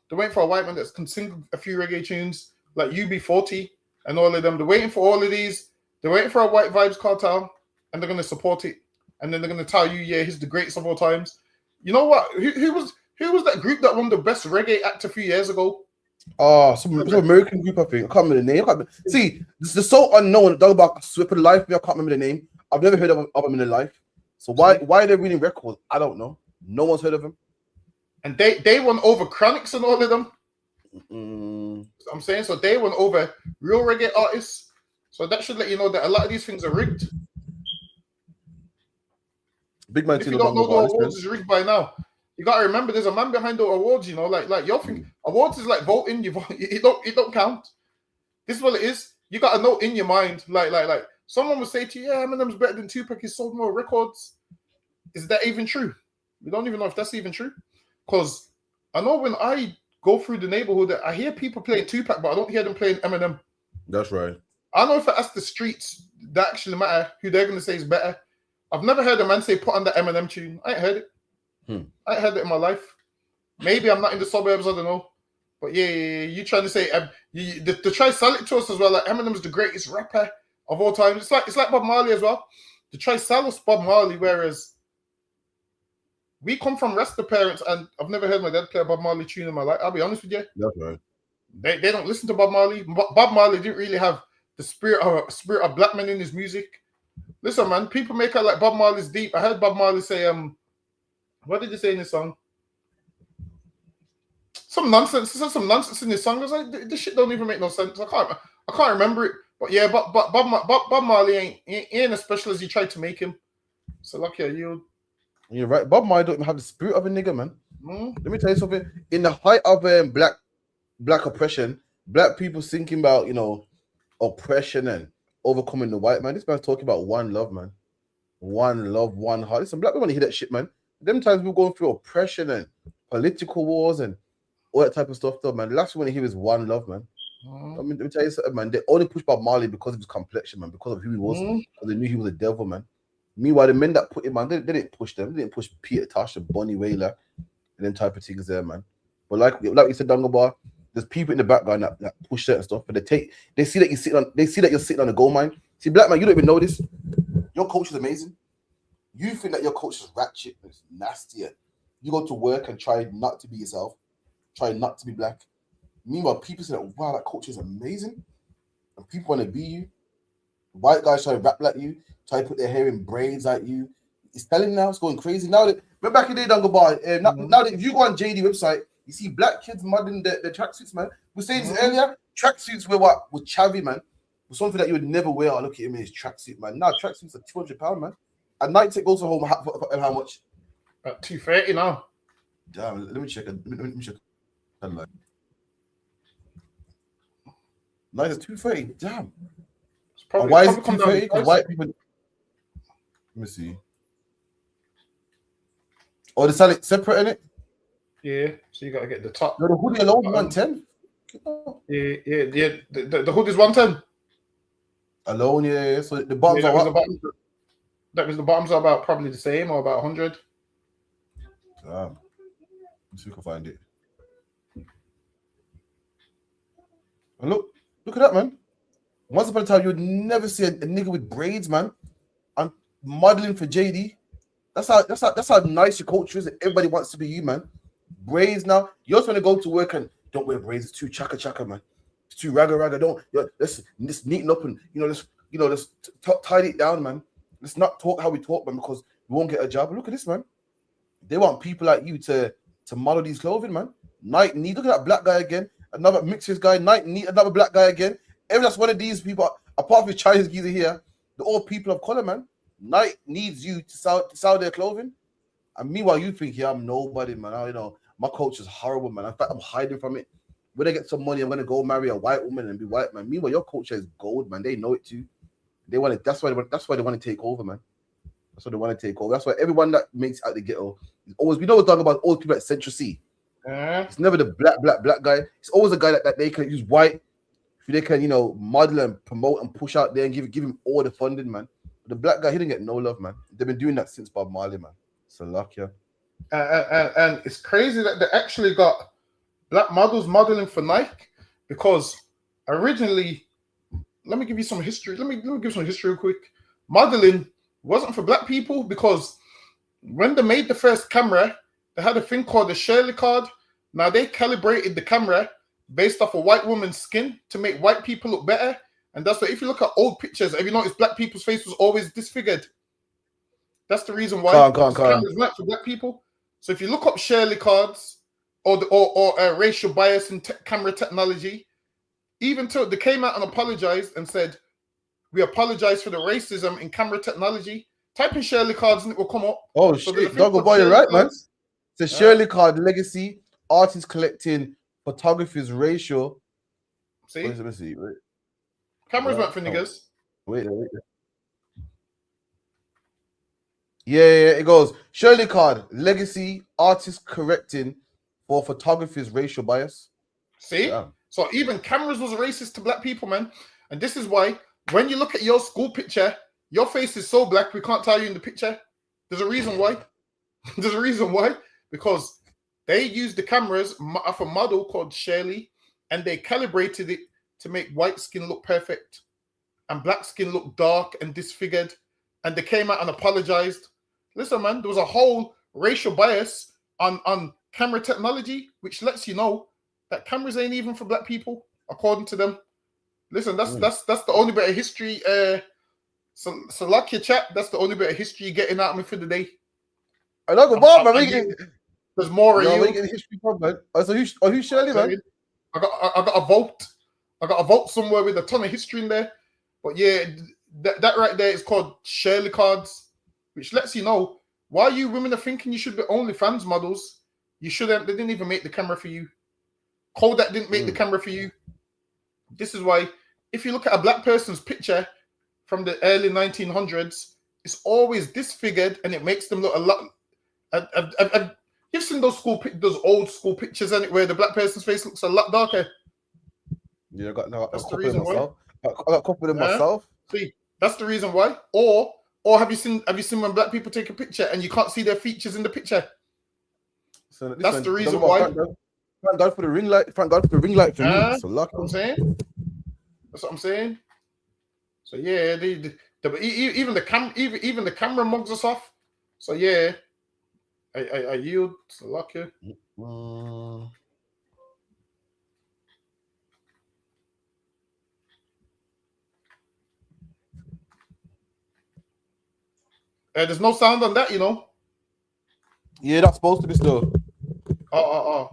They're waiting for a white man that can sing a few reggae tunes like UB40 and all of them. They're waiting for all of these. They're waiting for a White Vibes Cartel, and they're gonna support it. And then they're gonna tell you, yeah, he's the greatest of all times. You know what? Who was that group that won the best reggae act a few years ago? Oh, some American group, I think. I can't remember the name. See, this is so unknown. Dog about Sweep of Life. I can't remember the name. I've never heard of them in their life. So why are they winning records? I don't know. No one's heard of them. And they won over Chronics and all of them. I'm saying, so they won over real reggae artists. So that should let you know that a lot of these things are rigged. Big man, if you don't know the awards is rigged by now, you got to remember there's a man behind the awards. You know, like you think awards is like voting. It don't count. This is what it is. you got to know in your mind, like someone will say to you, yeah, Eminem's better than Tupac. He sold more records. Is that even true? We don't even know if that's even true. Because I know when I go through the neighborhood, I hear people playing Tupac, but I don't hear them playing Eminem. That's right. I know if I ask the streets that actually matter, who they're going to say is better. I've never heard a man say put on that Eminem tune. I ain't heard it. I ain't heard it in my life. Maybe I'm not in the suburbs, I don't know. But yeah, you trying to say they try to sell it to us as well. Like Eminem's the greatest rapper of all time. It's like Bob Marley as well. They try to sell us Bob Marley, whereas we come from Rasta parents, and I've never heard my dad play a Bob Marley tune in my life. I'll be honest with you. That's right. They don't listen to Bob Marley. Bob Marley didn't really have the spirit of black men in his music. Listen, man, people make out like Bob Marley's deep. I heard Bob Marley say, what did he say in his song? Some nonsense. He said some nonsense in his song. I was like, this shit don't even make no sense. I can't remember it. But yeah, Bob Marley ain't as special as you tried to make him. So lucky you. You're right. Bob Marley don't even have the spirit of a nigga, man. Let me tell you something. In the height of black oppression, black people thinking about, you know, oppression and overcoming the white man. This man's talking about one love, man. One love, one heart. Listen, black people want to hear that shit, man. Them times we're going through oppression and political wars and all that type of stuff, though, man. The last one to hear is one love, man. I mean, let me tell you something, man. They only pushed Bob Marley because of his complexion, man, because of who he was. Because they knew he was a devil, man. Meanwhile, the men that put him on, they didn't push them. They didn't push Peter Tosh and Bonnie Wailer and them type of things there, man. But like you said, Dungabar, there's people in the background that push certain stuff, but they see that you're sitting on a gold mine. See, black man, you don't even know this. Your coach is amazing. You think that your coach is ratchet, it's nasty. You go to work and try not to be yourself, try not to be black. Meanwhile, people say that, wow, that coach is amazing, and people want to be you. White guys try to rap like you, try to put their hair in braids like you. It's telling now, it's going crazy. Now that remember back in the day, Dungabar, now that if you go on JD website, you see black kids modding their tracksuits, man. We were saying this earlier, tracksuits were what? Was chavvy, man. Was something that you would never wear. Look at him in his tracksuit, man. Now tracksuits are £200, man. At night, it goes to home for how much? At $230 now. Damn, let me check. Let me check. Night is $230. Damn. Why is it $230? Because white people. Let me see. Oh, they sell it separate in it. Yeah, so you gotta get the top. No, the hoodie alone, 110. Yeah. The hood is 110. Alone, yeah. So the bottoms are what? That means the bottoms are about probably the same or about 100. Damn. Let's see if we can find it. And look at that, man. Once upon a time, you would never see a nigga with braids, man. I'm modeling for JD. That's how nice your culture is. Everybody wants to be you, man. Braids now. You're trying to go to work and don't wear braids. It's too chaka, man. It's too raga. Let's neaten up and let's tidy it down, man. Let's not talk how we talk, man, because we won't get a job. But look at this, man. They want people like you to model these clothing, man. Night need. Look at that black guy again. Another mixed guy. Night need another black guy again. Every last one of these people, apart from Chinese geezer here, they're all people of color, man. Night needs you to sell their clothing. And meanwhile, you think, yeah, I'm nobody, man. My culture's horrible, man. In fact, I'm hiding from it. When I get some money, I'm gonna go marry a white woman and be white, man. Meanwhile, your culture is gold, man. They know it too. They want it. That's why they want to take over, man. That's why they want to take over. That's why everyone that makes it out the ghetto is always. We know we're talking about all people at Central C. It's never the black guy. It's always a guy that they can use white. If they can, model and promote and push out there and give him all the funding, man. But the black guy, he didn't get no love, man. They've been doing that since Bob Marley, man. So luck, yeah. And it's crazy that they actually got black models modeling for Nike, because originally, let me give you some history. Let me give some history real quick. Modeling wasn't for black people, because when they made the first camera, they had a thing called the Shirley card. Now they calibrated the camera based off a white woman's skin to make white people look better. And that's why if you look at old pictures, have you noticed black people's face was always disfigured? That's the reason why cameras weren't for black people. So if you look up Shirley cards or racial bias in camera technology, even till they came out and apologized and said, we apologize for the racism in camera technology. Type in Shirley cards and it will come up. Oh, shit. Doggo boy, you're right, man. It's a Shirley card legacy, artists collecting photography's ratio. See? Let me see. Right. Cameras weren't for niggas. Wait. Yeah, it goes. Shirley Card, legacy, artist correcting for photography's racial bias. See? Yeah. So even cameras was racist to black people, man. And this is why when you look at your school picture, your face is so black we can't tell you in the picture. There's a reason why. There's a reason why. Because they used the cameras of a model called Shirley, and they calibrated it to make white skin look perfect and black skin look dark and disfigured. And they came out and apologized. Listen, man, there was a whole racial bias on camera technology, which lets you know that cameras ain't even for black people, according to them. Listen, that's the only bit of history. So like your chat, that's the only bit of history you're getting out of me for the day. I know, man. There's more of you. Getting history from, man. So who's Shirley, man? I got a vote. I got a vote somewhere with a ton of history in there. But yeah, that right there is called Shirley Cards, which lets you know why you women are thinking you should be OnlyFans models. You shouldn't. They didn't even make the camera for you. Kodak didn't make the camera for you. This is why, if you look at a black person's picture from the early 1900s, it's always disfigured and it makes them look a lot. You've seen those old school pictures, where the black person's face looks a lot darker. Yeah, I got that's a the couple of reason why. myself. I got a couple of myself. See, that's the reason why. Or have you seen when black people take a picture and you can't see their features in the picture? So that's the reason why. Thank God for the ring light. Thank God for the ring light for me. So lucky. I'm saying. That's what I'm saying. So yeah, even the camera mugs us off. So yeah, I yield. So lucky. There's no sound on that, you know. Yeah, that's supposed to be still. Oh.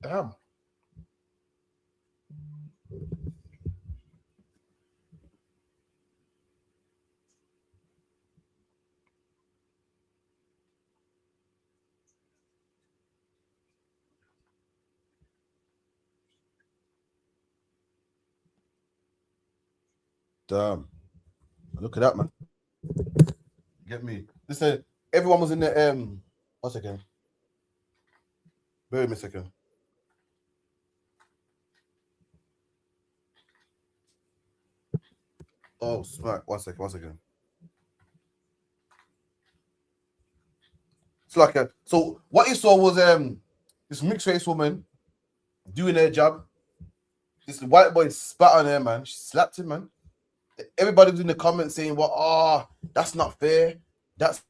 Damn. Damn. Look at that, man. Get me. Listen, everyone was in the 1 second. Bear with me a second. Oh, smack. 1 second. It's like so what you saw was this mixed race woman doing her job. This white boy spat on her, man. She slapped him, man. Everybody was in the comments saying, well, that's not fair. That's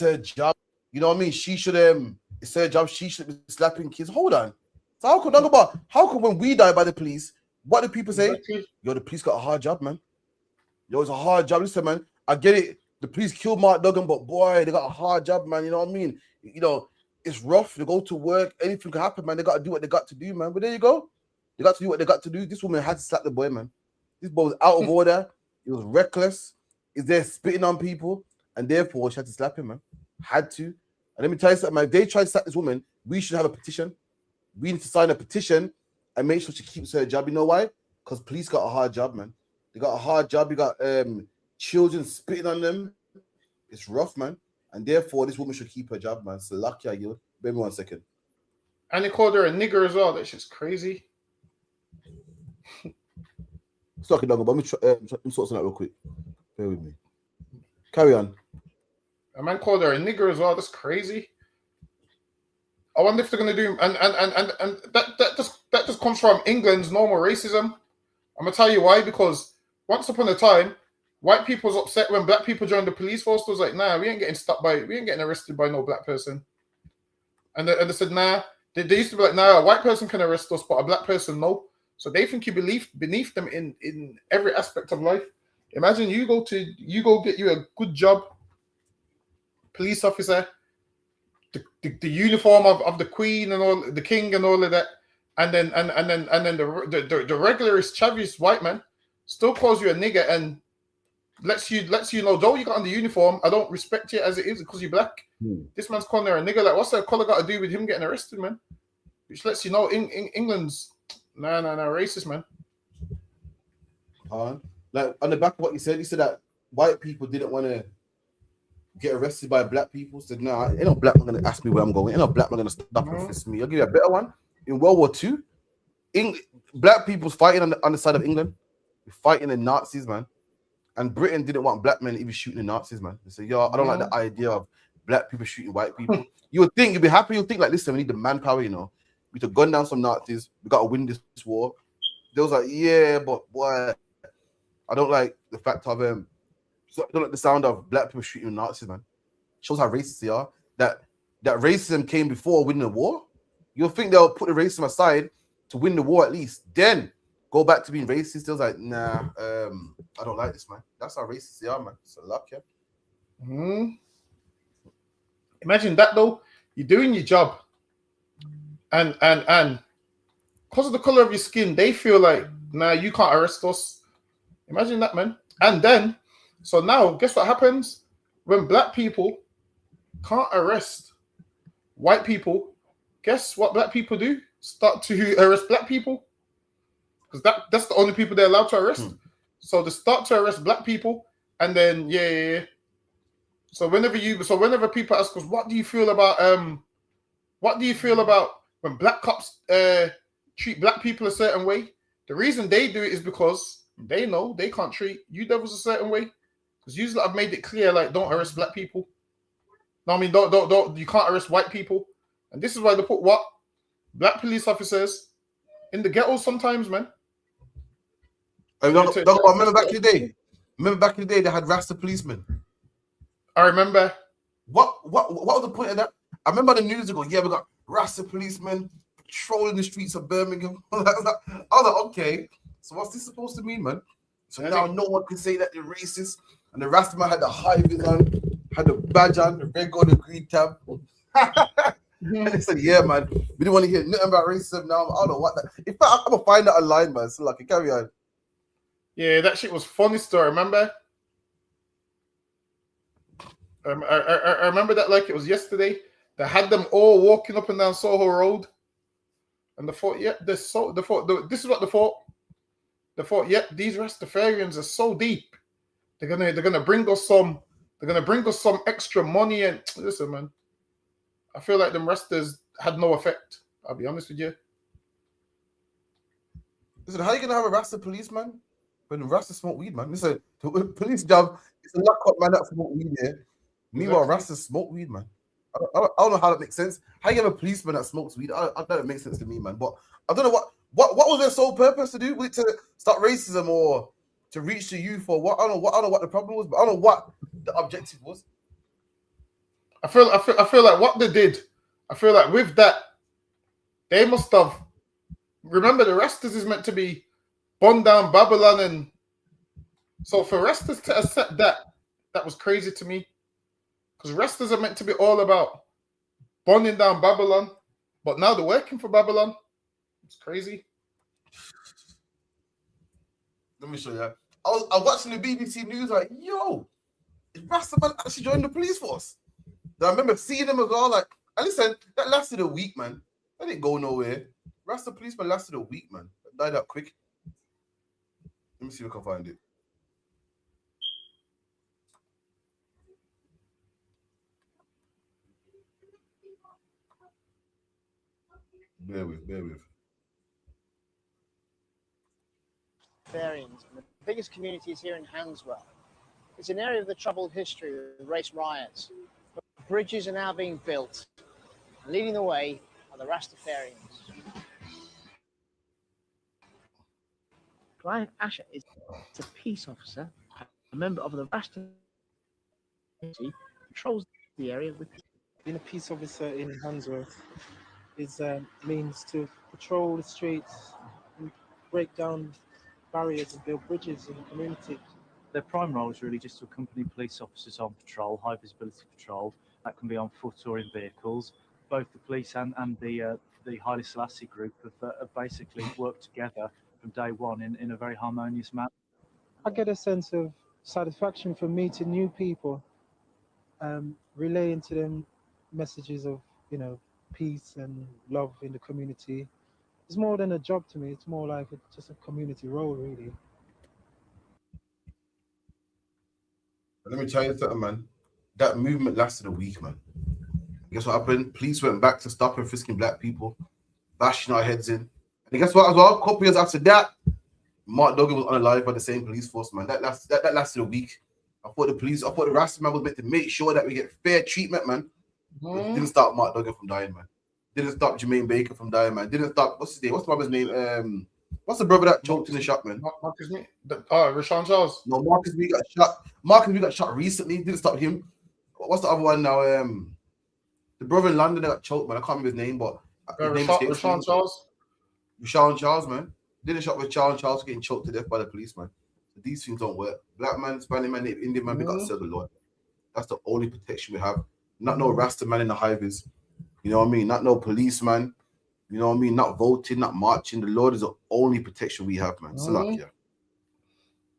her job. You know what I mean? She should it's her job. She should be slapping kids. Hold on. So how come when we die by the police, what do people say? Exactly. Yo, the police got a hard job, man. Yo, it's a hard job. Listen, man, I get it. The police killed Mark Duggan, but boy, they got a hard job, man. You know what I mean? You know, it's rough. They go to work. Anything can happen, man. They got to do what they got to do, man. But there you go. They got to do what they got to do. This woman had to slap the boy, man. This boy was out of order. He was reckless. He's there spitting on people. And therefore, she had to slap him, man. Had to. And let me tell you something, man. If they try to slap this woman, we should have a petition. We need to sign a petition and make sure she keeps her job. You know why? Because police got a hard job, man. They got a hard job. You got children spitting on them. It's rough, man. And therefore, this woman should keep her job, man. So lucky I yield. Bear me 1 second. And they called her a nigger as well. That's just crazy. It's talking longer, but let me sort something out real quick. Bear with me. Carry on. A man called her a nigger as well. That's crazy. I wonder if they're gonna do and that just comes from England's normal racism. I'm gonna tell you why, because once upon a time, white people was upset when black people joined the police force. They was like, nah, we ain't getting arrested by no black person. And they said, nah. They used to be like, nah, a white person can arrest us, but a black person, no. So they think you believe beneath them in every aspect of life. Imagine you go get you a good job, police officer, the uniform of the queen and all, the king and all of that, and then the regularist Chavez white man still calls you a nigger, and lets you know, though you got on the uniform, I don't respect you as it is because you're black. This man's calling her a nigger. Like, what's that color got to do with him getting arrested, man? Which lets you know England's racist, man. Like on the back of what you said that white people didn't want to get arrested by black people. Said, no, ain't no black man gonna ask me where I'm going. Ain't no black man gonna stop and fist me. I'll give you a better one. In World War II, black people's fighting on the side of England. We're fighting the Nazis, man. And Britain didn't want black men even shooting the Nazis, man. They said, yo, I don't like the idea of black people shooting white people. You would think, you'd be happy, you'd think like, listen, we need the manpower, you know. We need to gun down some Nazis. We got to win this war. They was like, yeah, but boy, I don't like the fact of I don't like the sound of black people shooting Nazis, man. Shows how racist they are. That racism came before winning the war. You'll think they'll put the racism aside to win the war at least. Then go back to being racist. They was like, nah, I don't like this, man. That's how racist they are, man. It's a luck, yeah. Imagine that though. You're doing your job, and because of the color of your skin, they feel like, nah, you can't arrest us. Imagine that, man. And then, so now, guess what happens when black people can't arrest white people? Guess what black people do? Start to arrest black people, because that's the only people they're allowed to arrest. So they start to arrest black people, and then So whenever people ask us, what do you feel about when black cops treat black people a certain way? The reason they do it is because they know they can't treat you devils a certain way. Because usually I've made it clear, like, don't arrest black people. No, I mean, don't you can't arrest white people. And this is why they put what? Black police officers in the ghettos sometimes, man. I remember back in the day. Remember back in the day they had Rasta policemen. I remember. What was the point of that? I remember the news ago. Yeah, we got Rasta policemen patrolling the streets of Birmingham. I was like, okay. So what's this supposed to mean, man? So now no one can say that they're racist. And the Rasta man had the high vis on, had the badge on, the red, gold, and green tab. And they said, yeah, man, we didn't want to hear nothing about racism now. I don't know what that. In fact, I'm gonna find that online, man. So like, carry on. Yeah, that shit was funny story. Remember? I remember that like it was yesterday. They had them all walking up and down Soho Road, and they thought, yeah, this is what they thought. They thought, yeah, these Rastafarians are so deep. They're gonna bring us some extra money. And listen, man, I feel like them Rastas had no effect. I'll be honest with you. Listen, how are you gonna have a Rasta policeman when the Rasta smoke weed, man? Listen, the police job is to lock up man that smoke weed here. Meanwhile, Rasta smoke weed, man. I don't know how that makes sense. How you have a policeman that smokes weed? I don't make sense to me, man. But I don't know what was their sole purpose to do? Was it to start racism or to reach the youth or what? I don't know what the problem was, but I don't know what the objective was. I feel like what they did. I feel like with that, they must have. Remember, the Rastas is meant to be burn down Babylon, and so for Rastas to accept that was crazy to me. Because Rastas are meant to be all about burning down Babylon, but now they're working for Babylon. It's crazy. Let me show you. I was watching the BBC News, like, yo, is Rastaman actually joined the police force? I remember seeing them as well. Like, and listen, that lasted a week, man. That didn't go nowhere. Rasta policeman lasted a week, man. That died out quick. Let me see if I can find it. Bear with. Rastafarians, and the biggest community is here in Handsworth. It's an area of the troubled history with race riots. But bridges are now being built, and leading the way are the Rastafarians. Clive Asher is a peace officer, a member of the Rasta community, controls the area with. Being a peace officer in Handsworth means to patrol the streets and break down barriers and build bridges in the community. Their prime role is really just to accompany police officers on patrol, high visibility patrol. That can be on foot or in vehicles. Both the police and the Haile Selassie group have basically worked together from day one in a very harmonious manner. I get a sense of satisfaction from meeting new people, relaying to them messages of, you know, peace and love in the community. It's more than a job to me. It's more like just a community role, really. Let me tell you something, man. That movement lasted a week, man. Guess what happened? Police went back to stop and frisking black people, bashing our heads in. And guess what as well? A couple years after that, Mark Duggan was unalive by the same police force, man. That lasted a week. I thought the Rasta man was meant to make sure that we get fair treatment, man. It didn't stop Mark Duggan from dying, man. Didn't stop Jermaine Baker from dying, man. Didn't stop, what's his name? What's the brother's name? What's the brother that choked in the shop, man? Marcus Me. Rashawn Charles. No, Marcus Me got shot. Marcus Me got shot recently. Didn't stop him. What's the other one now? The brother in London that got choked, man. I can't remember his name, but Rashawn Charles. Rashawn Charles, man. Didn't shot with Rashawn Charles getting choked to death by the police, man. So these things don't work. Black man, Spanish man, Indian man, we got to serve the Lord. That's the only protection we have. Not no Rasta man in the highways. You know what I mean? Not no policeman. You know what I mean? Not voting, not marching. The Lord is the only protection we have, man. Salakia.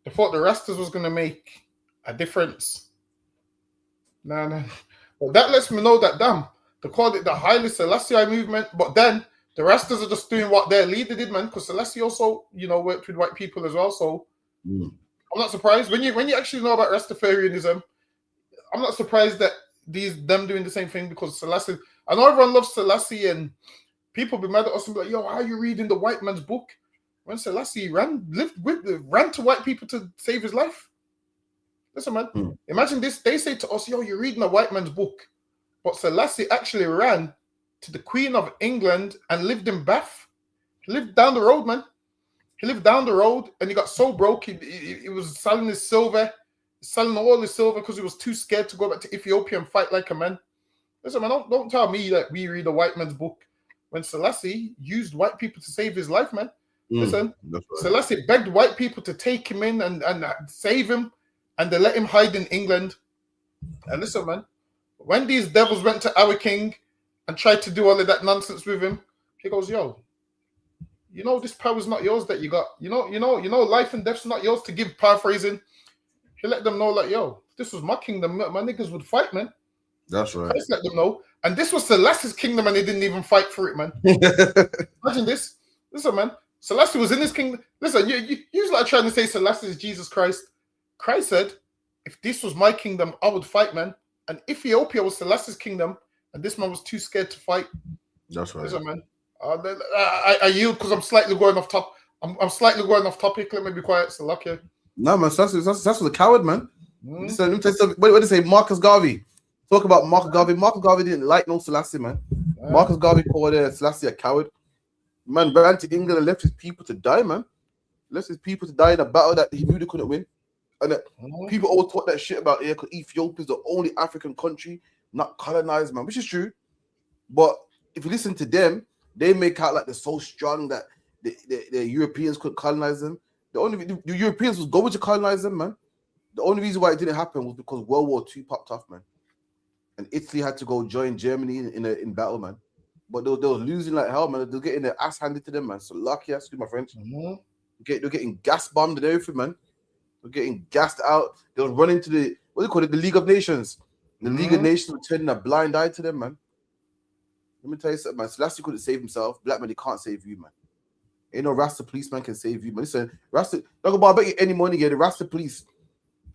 They thought the Rastas was going to make a difference. Nah. Well, that lets me know that, damn, they called it the Haile Selassie movement, but then the Rastas are just doing what their leader did, man, because Selassie also, you know, worked with white people as well, so I'm not surprised. When you actually know about Rastafarianism, I'm not surprised that them doing the same thing, because Selassie, I know everyone loves Selassie and people be mad at us and be like, yo, how are you reading the white man's book? When Selassie ran to white people to save his life. Listen, man, imagine this. They say to us, yo, you're reading a white man's book. But Selassie actually ran to the Queen of England and lived in Bath. He lived down the road, man. He lived down the road and he got so broke, he was selling his silver, selling all his silver because he was too scared to go back to Ethiopia and fight like a man. Listen, man, don't tell me that we read a white man's book when Selassie used white people to save his life, man. Listen, right. Selassie begged white people to take him in and save him, and they let him hide in England. And listen, man, when these devils went to our king and tried to do all of that nonsense with him, he goes, yo, you know, this power's not yours that you got. You know, life and death's not yours to give, paraphrasing. He let them know, like, yo, if this was my kingdom, my niggas would fight, man. That's right. Let's let them know. And this was Selassie's kingdom and they didn't even fight for it, man. Imagine this. Listen, man. Selassie was in his kingdom. Listen, you like trying to say Selassie is Jesus Christ. Christ said, if this was my kingdom, I would fight, man. And Ethiopia was Selassie's kingdom, and this man was too scared to fight. That's right. Listen, man. I yield because I'm slightly going off top. I'm slightly going off topic. Let me be quiet. Salakia. No, man. Selassie was a coward, man. Listen, let me tell you something. What did they say? Marcus Garvey. Talk about Marcus Garvey. Marcus Garvey didn't like no Selassie, man. Marcus Garvey called Selassie a coward. Man ran to England and left his people to die, man. Left his people to die in a battle that he really couldn't win. And people always talk that shit about because Ethiopia is the only African country not colonized, man, which is true. But if you listen to them, they make out like they're so strong that the Europeans couldn't colonize them. The Europeans was going to colonize them, man. The only reason why it didn't happen was because World War II popped off, man. And Italy had to go join Germany in battle, man. But they were losing like hell, man. They're getting their ass handed to them, man. So lucky, excuse my French. They're getting gas bombed and everything, man. They're getting gassed out. They were running to the the League of Nations. The League of Nations were turning a blind eye to them, man. Let me tell you something, man. Selassie couldn't save himself. Black man, he can't save you, man. Ain't no Rasta policeman can save you, man. Listen, Rasta, I bet you any money, the Rasta police.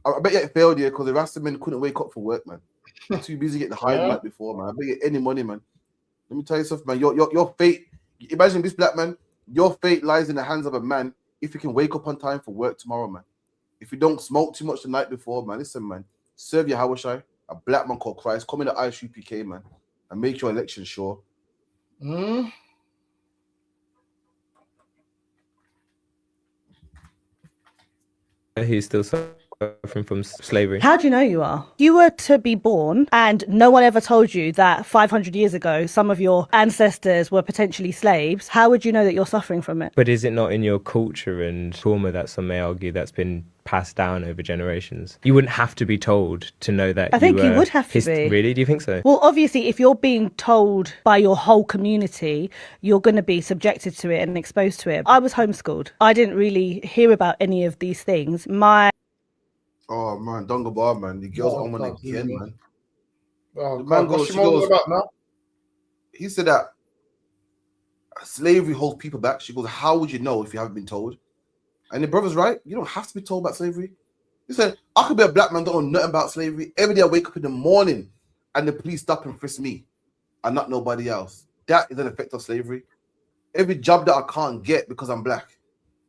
I bet you it failed here because the Rasta men couldn't wake up for work, man. They're too busy getting the high like before, man. I bet you any money, man. Let me tell you something, man. Your fate. Imagine this, black man. Your fate lies in the hands of a man. If you can wake up on time for work tomorrow, man. If you don't smoke too much the night before, man. Listen, man. Serve your Hawashai, a black man called Christ. Come in the ISUPK, man, and make your election sure. He's still suffering from slavery. How do you know you are? You were to be born and no one ever told you that 500 years ago some of your ancestors were potentially slaves. How would you know that you're suffering from it? But is it not in your culture and trauma that some may argue that's been passed down over generations? You wouldn't have to be told to know that. I think you would have to be. Really? Do you think so? Well, obviously, if you're being told by your whole community, you're going to be subjected to it and exposed to it. I was homeschooled. I didn't really hear about any of these things. Oh man, Donga Bar, man. The girls Oh, on one God, again, yeah. man. Oh, The God, man what's goes, she she moaning goes, about now? he said that slavery holds people back. She goes, how would you know if you haven't been told? And the brother's right. You don't have to be told about slavery. He said, I could be a black man, don't know nothing about slavery. Every day I wake up in the morning and the police stop and frisk me and not nobody else. That is an effect of slavery. Every job that I can't get because I'm black,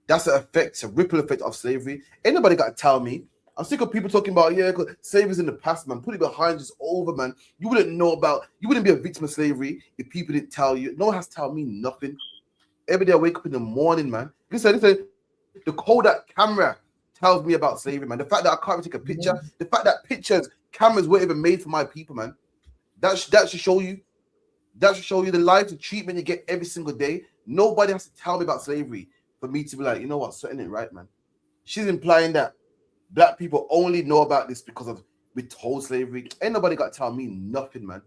that's an effect, a ripple effect of slavery. Ain't nobody got to tell me. I'm sick of people talking about, yeah, slavery's in the past, man. Put it behind us, over, man. You wouldn't be a victim of slavery if people didn't tell you. No one has to tell me nothing. Every day I wake up in the morning, man. Listen, the Kodak camera tells me about slavery, man. The fact that I can't even take a picture, the fact that cameras weren't even made for my people, man. That should show you. That should show you the life, the treatment you get every single day. Nobody has to tell me about slavery for me to be like, you know what, something ain't right, man. She's implying that black people only know about this because of we told slavery. Ain't nobody got to tell me nothing, man.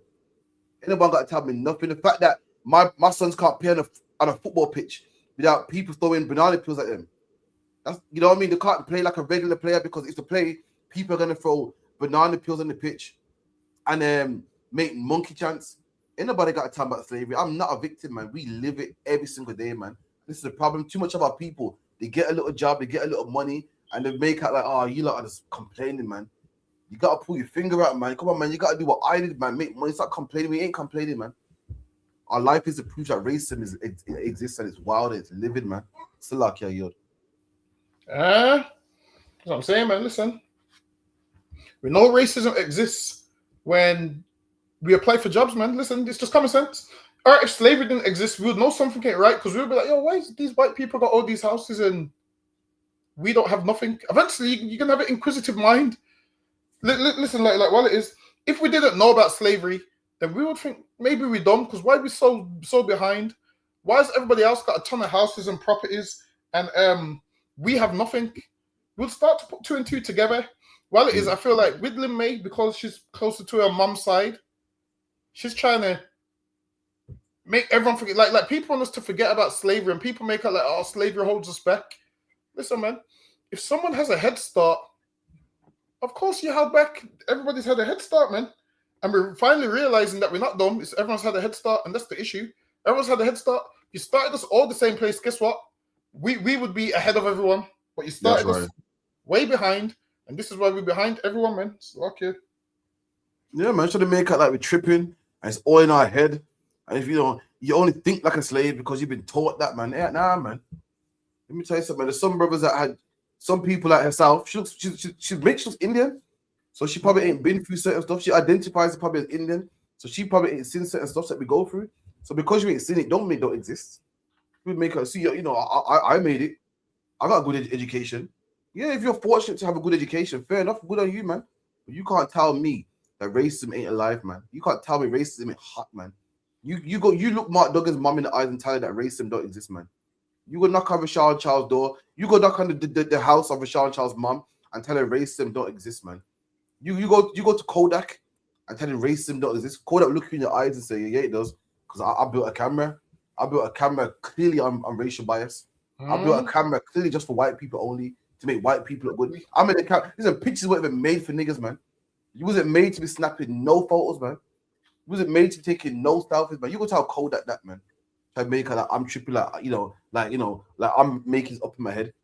Ain't nobody got to tell me nothing. The fact that my sons can't play on a football pitch without people throwing banana peels at them. That's, you know what I mean? They can't play like a regular player because if they play, people are gonna throw banana peels on the pitch and make monkey chants. Ain't nobody got to tell about slavery. I'm not a victim, man. We live it every single day, man. This is the problem. Too much of our people, they get a little job, they get a little money, and they make out like, oh, you lot are just complaining, man. You gotta pull your finger out, man. Come on, man. You gotta do what I did, man. Make money. Stop complaining. We ain't complaining, man. Our life is the proof that racism exists and it's wild and it's living, man. Salakia Yod. That's what I'm saying, man. Listen, we know racism exists when we apply for jobs, man. Listen, it's just common sense. All right, if slavery didn't exist, we would know something ain't right because we would be like, yo, why is these white people got all these houses and we don't have nothing? Eventually, you can have an inquisitive mind. Listen, like while it is, if we didn't know about slavery, then we would think maybe we're dumb because why are we so behind? Why has everybody else got a ton of houses and properties and we have nothing? We'll start to put two and two together. While it is, I feel like with Lin May, because she's closer to her mum's side, she's trying to make everyone forget. Like people want us to forget about slavery, and people make it like, oh, slavery holds us back. Listen, man, if someone has a head start, of course you held back. Everybody's had a head start, man. And we're finally realizing that we're not dumb. Everyone's had a head start, and that's the issue. Everyone's had a head start. You started us all the same place. Guess what? We would be ahead of everyone, but you started us way behind, and this is why we're behind everyone, man. It's okay. Yeah, man. Trying to make it like we're tripping, and it's all in our head. And if you only think like a slave because you've been taught that, man. Yeah, nah, man. Let me tell you something, man. There's some brothers that had some people like herself. She looks Indian, so she probably ain't been through certain stuff. She identifies probably as Indian, so she probably ain't seen certain stuff that we go through. So because you ain't seen it, don't mean it don't exist. We make her see. You know, I made it. I got a good education. Yeah, if you're fortunate to have a good education, fair enough. Good on you, man. But you can't tell me that racism ain't alive, man. You can't tell me racism ain't hot, man. You look Mark Duggan's mum in the eyes and tell her that racism don't exist, man. You go knock on Rashad Charles' door. You go knock on the house of Rashad Charles' mum and tell her racism don't exist, man. You go to Kodak and tell him racism don't exist. Kodak look you in your eyes and say, yeah, it does. Because I built a camera. I built a camera clearly on racial bias. I built a camera clearly just for white people only, to make white people look good. I made a camera. These are pictures weren't even made for niggas, man. You wasn't made to be snapping no photos, man. You wasn't made to be taking no selfies, man. You go tell Kodak that, man. Try to make her like I'm tripping, like I'm making it up in my head.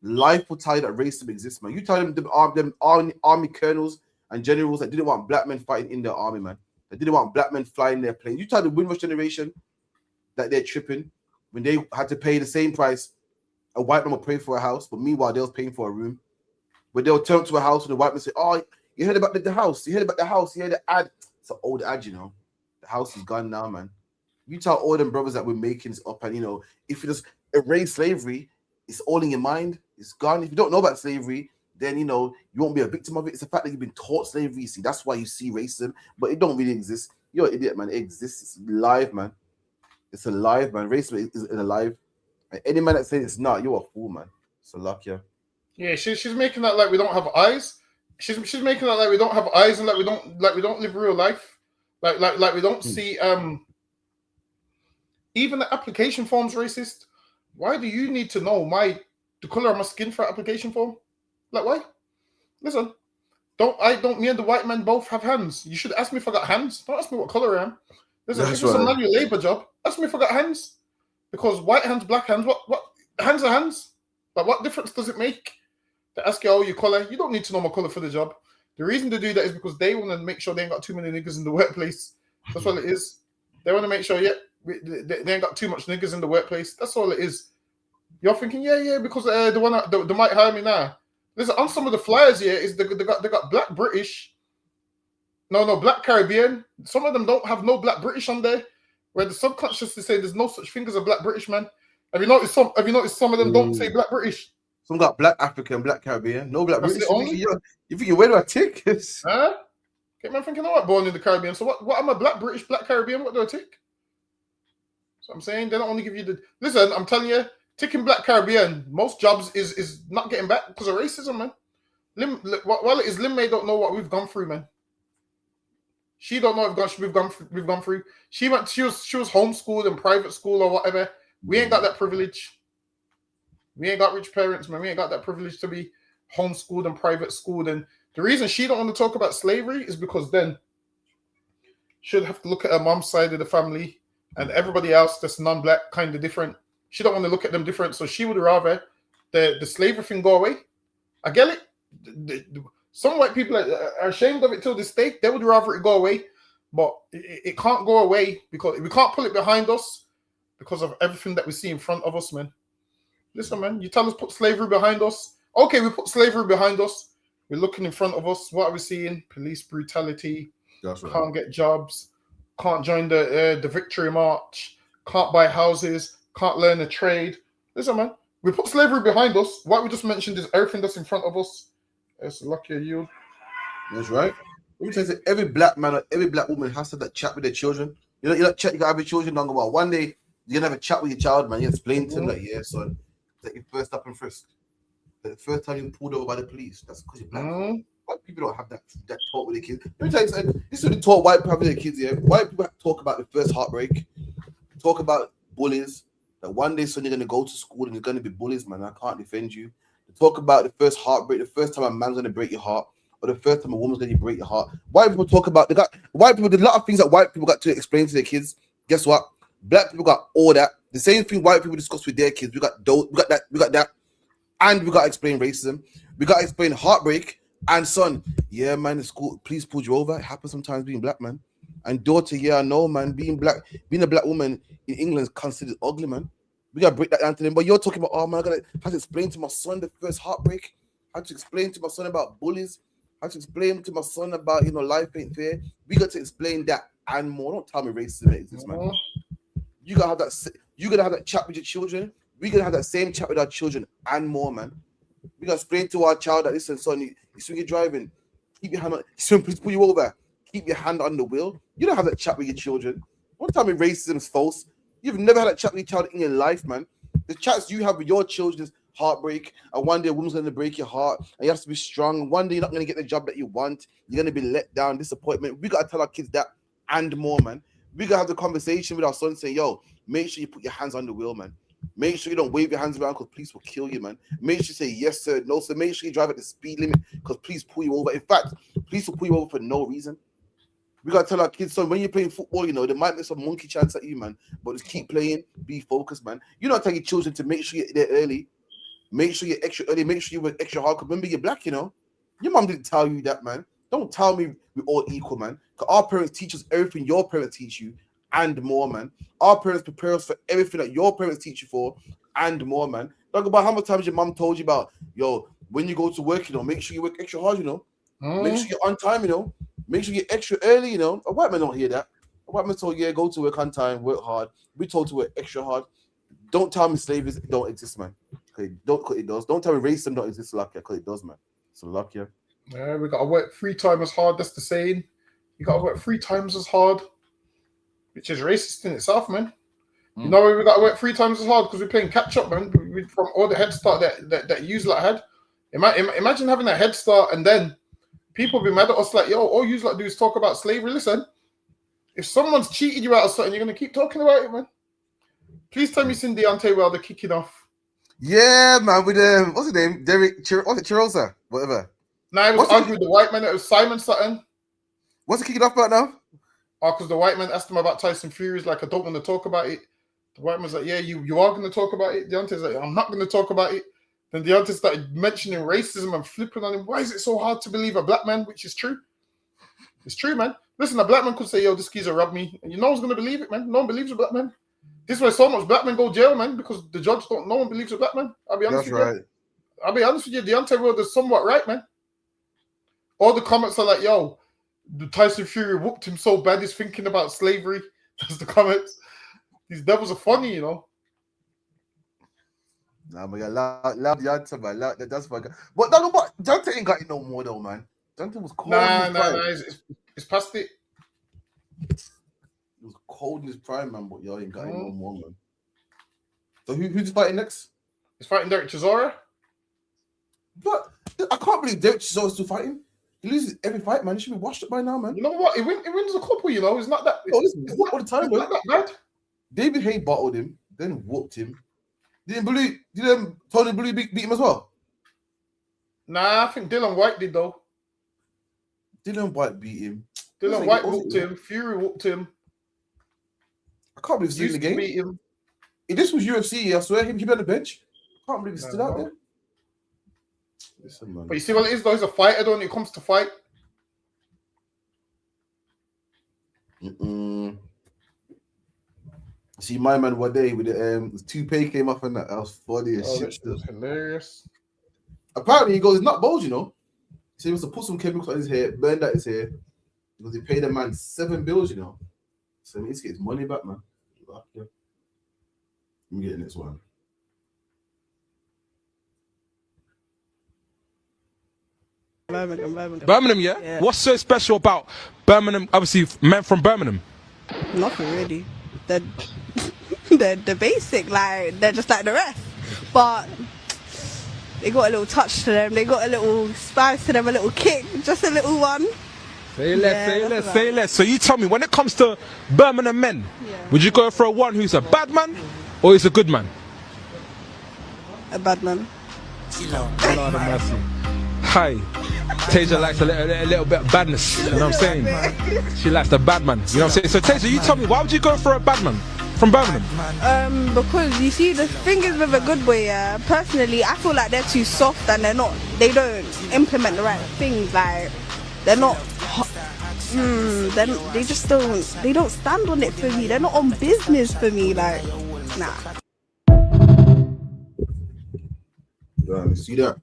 Life will tell you that racism exists, man. You tell them army colonels and generals that didn't want black men fighting in their army, man. They didn't want black men flying their planes. You tell the Windrush generation that they're tripping when they had to pay the same price a white man will pay for a house, but meanwhile they was paying for a room. But they'll turn to a house and the white man say, "Oh, you heard about the house? You heard about the house? You heard the ad? It's an old ad, you know. The house is gone now, man." You tell all them brothers that we're making this up, and if you just erase slavery, it's all in your mind. It's gone. If you don't know about slavery, then you won't be a victim of it. It's the fact that you've been taught slavery. You see, that's why you see racism, but it don't really exist. You're an idiot, man. It exists. It's live, man. It's alive, man. Racism is alive. And any man that says it's not, you're a fool, man. So luck, yeah. Yeah, she's making that like we don't have eyes. She's making that like we don't have eyes and like we don't live real life. Like we don't see even the application form's racist. Why do you need to know the color of my skin for application form? Like why? Listen, me and the white man both have hands. You should ask me if I got hands. Don't ask me what color I am. Listen, That's if it's a right. manual labor job, ask me if I got hands. Because white hands, black hands, what hands are hands? Like, what difference does it make? They ask you, oh, your color. You don't need to know my color for the job. The reason to do that is because they want to make sure they ain't got too many niggas in the workplace. That's what it is. They want to make sure, they ain't got too much niggas in the workplace. That's all it is. You're thinking, because they might hire me now. Listen, on some of the flyers here, is they got black British. No, black Caribbean. Some of them don't have no black British on there, where the subconscious is saying there's no such thing as a black British man. Have you noticed some of them don't say black British? Some got black African, black Caribbean, no black That's British. the only- You think you're wearing a tick? Huh? Okay, man, thinking, I'm born in the Caribbean. So what am I, black British, black Caribbean? What do I tick? So I'm saying they don't only give you the... Listen, I'm telling you, ticking black Caribbean, most jobs is not getting back because of racism, man. While it is, Lin May don't know what we've gone through, man. She don't know what we've gone through. She was homeschooled in private school or whatever. We ain't got that privilege. We ain't got rich parents, man. We ain't got that privilege to be homeschooled and private schooled. And the reason she don't want to talk about slavery is because then she'll have to look at her mom's side of the family and everybody else that's non-black kind of different. She don't want to look at them different, so she would rather the slavery thing go away. I get it. Some white people are ashamed of it till this day. They would rather it go away, but it can't go away because we can't pull it behind us because of everything that we see in front of us, man. Listen, man, you tell us put slavery behind us. Okay, we put slavery behind us. We're looking in front of us. What are we seeing? Police brutality. That's right. Can't get jobs. Can't join the Victory March. Can't buy houses. Can't learn a trade. Listen, man, we put slavery behind us. What we just mentioned is everything that's in front of us. It's lucky you. That's right. Let me tell you, every black man or every black woman has to have that chat with their children. You know, chat. You gotta have your children. Don't go out. One day you're gonna have a chat with your child, man. You explain to them that, yeah, son, that your first stop and frisk. The first time you pulled over by the police, that's because you're black. White people don't have that talk with their kids. Let me tell you something. This is the talk white people have with their kids. Yeah, white people talk about the first heartbreak, talk about bullies. That one day, son, you're gonna go to school and you're gonna be bullies, man. I can't defend you. Talk about the first heartbreak, the first time a man's gonna break your heart, or the first time a woman's gonna break your heart. White people talk about there's a lot of things that white people got to explain to their kids. Guess what? Black people got all that. The same thing white people discuss with their kids. We got that, and we got to explain racism. We got to explain heartbreak. And son, yeah, man, the school police pulled you over. It happens sometimes being black, man. And daughter, yeah, I know, man. Being a black woman in England is considered ugly, man. We gotta break that down to them. But you're talking about, oh man, I gotta have to explain to my son the first heartbreak. I have to explain to my son about bullies. I have to explain to my son about, life ain't fair. We got to explain that and more. Don't tell me racism exists, man. You gotta have that. You gotta have that chat with your children. We gotta have that same chat with our children and more, man. We gotta explain to our child that, listen, son, you swing your driving, keep your hand on. Son, please pull you over. Keep your hand on the wheel. You don't have that chat with your children. Don't tell me racism is false. You've never had that chat with your child in your life, man. The chats you have with your children is heartbreak, and one day a woman's going to break your heart, and you have to be strong. One day you're not going to get the job that you want. You're going to be let down, disappointment. We got to tell our kids that and more, man. We got to have the conversation with our son saying, yo, make sure you put your hands on the wheel, man. Make sure you don't wave your hands around because police will kill you, man. Make sure you say yes, sir, no, sir. Make sure you drive at the speed limit because police pull you over. In fact, police will pull you over for no reason. We gotta tell our kids, son, when you're playing football, they might make some monkey chance at you, man. But just keep playing, be focused, man. You don't tell your children to make sure you're there early. Make sure you're extra early. Make sure you work extra hard. Because remember, you're black, Your mom didn't tell you that, man. Don't tell me we're all equal, man. Because our parents teach us everything your parents teach you and more, man. Our parents prepare us for everything that your parents teach you for and more, man. Talk about how many times your mom told you about, yo, when you go to work, make sure you work extra hard, Make sure you're on time, Make sure you're extra early, A white man don't hear that. A white man told, yeah, go to work on time, work hard. We told to work extra hard. Don't tell me slavery don't exist, man. Okay, it does. Don't tell me racism don't exist, Lakia, because it does, man. So Lakia. Yeah, we gotta work 3 times as hard. That's the saying. You gotta work 3 times as hard, which is racist in itself, man. You know we gotta work 3 times as hard because we're playing catch up, man. From all the head start that you had. Imagine having a head start and then people be mad at us like, yo, all you do is talk about slavery. Listen, if someone's cheated you out of something, you're going to keep talking about it, man. Please tell me it's in Deontay Wilder kicking off. Yeah, man, with what's his name? Derek Chirosa, whatever. Nah, I was arguing with the white man. It was Simon Sutton. What's it kicking off about now? Oh, because the white man asked him about Tyson Fury. He's like, I don't want to talk about it. The white man's like, yeah, you are going to talk about it. Deontay's like, I'm not going to talk about it. Then Deontay started mentioning racism and flipping on him. Why is it so hard to believe a black man? Which is true. It's true, man. Listen, a black man could say, yo, this geezer robbed me. And no one's going to believe it, man. No one believes a black man. This is why so much black men go jail, man, because the judge no one believes a black man. I'll be honest with you. I'll be honest with you. Deontay Wilder is somewhat right, man. All the comments are like, yo, the Tyson Fury whooped him so bad he's thinking about slavery. That's the comments. These devils are funny, you know. Nah, but love Deontay, man. That's fucking. But Deontay ain't got it no more, though, man. Deontay was cold. It's past it. It was cold in his prime, man. But y'all ain't got it no more, man. So who's fighting next? He's fighting Derek Chisora. But I can't believe Derek Chisora's still fighting. He loses every fight, man. He should be washed up by now, man. You know what? He wins a couple, you know. It's not that. It's not all the time, it's not that bad. David Haye bottled him, then whooped him. Didn't Tony Bellew beat him as well? Nah, I think Dylan White did, though. Dylan White beat him. Dylan White whooped him. Fury whooped him. I can't believe he's in the game. Beat him. If this was UFC, I swear he'd be on the bench. I can't believe he's still out there. Listen, man. But you see what it is, though? He's a fighter, though, when it comes to fight. See, my man, one day with the toupee came off and that was funny as shit. That was hilarious. Apparently, he goes, it's not bald, you know. He said he was to put some chemicals on his hair, burn that his hair, because he paid a man $7 bills, you know. So he needs to get his money back, man. Yeah. Let me get the next one. Birmingham, yeah? What's so special about Birmingham? Obviously, men from Birmingham. Nothing really. They're basic, like they're just like the rest. But they got a little touch to them. They got a little spice to them, a little kick, just a little one. Say less. So you tell me, when it comes to Birmingham men, would you go for a one who's a bad man or is a good man? A bad man. Lord of mercy. Hi. Tasia likes a little bit of badness, you know what I'm saying? She likes the bad man, you know what I'm saying? So Tasia, you tell me, why would you go for a bad man from Birmingham? Because you see, the thing is with a good boy, personally, I feel like they're too soft and they don't implement the right things, like, they're not, they just don't stand on it for me, they're not on business for me, like, nah. You see that?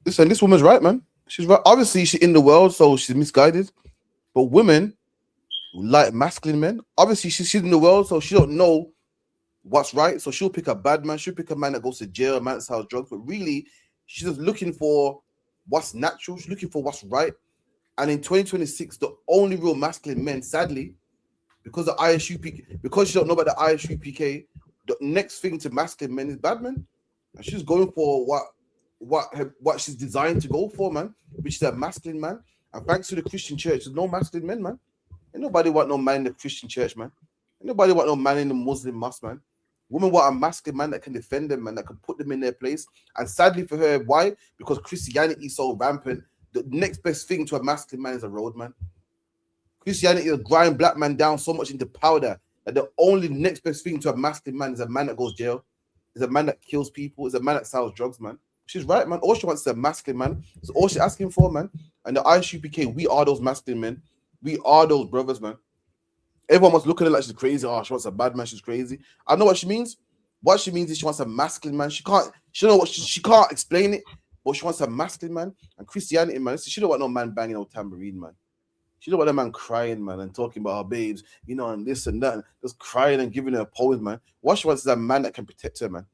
Listen, this woman's right, man. She's right. Obviously, she's in the world, so she's misguided. But women like masculine men. Obviously, she's in the world, so she don't know what's right. So she'll pick a bad man. She'll pick a man that goes to jail, a man that sells drugs. But really, she's just looking for what's natural. She's looking for what's right. And in 2026, the only real masculine men, sadly, because the ISUPK, because she don't know about the ISUPK, the next thing to masculine men is bad men. And she's going for what she's designed to go for, man, which is a masculine man. And thanks to the Christian church, there's no masculine men, man. Ain't nobody want no man in the Christian church, man. Ain't nobody want no man in the Muslim mosque, man. Women want a masculine man that can defend them, man, that can put them in their place. And sadly for her, why? Because Christianity is so rampant. The next best thing to a masculine man is a road, man. Christianity will grind black man down so much into powder that the only next best thing to a masculine man is a man that goes jail, is a man that kills people, is a man that sells drugs, man. She's right, man. All she wants is a masculine man. That's all she's asking for, man. And the ISUPK, we are those masculine men. We are those brothers, man. Everyone was looking at her like she's crazy. Oh, she wants a bad man. She's crazy. I know what she means. What she means is she wants a masculine man. She can't explain it, but she wants a masculine man. And Christianity, man, she don't want no man banging no tambourine, man. She don't want a man crying, man, and talking about her babes, you know, and this and that, and just crying and giving her a poem, man. What she wants is a man that can protect her, man.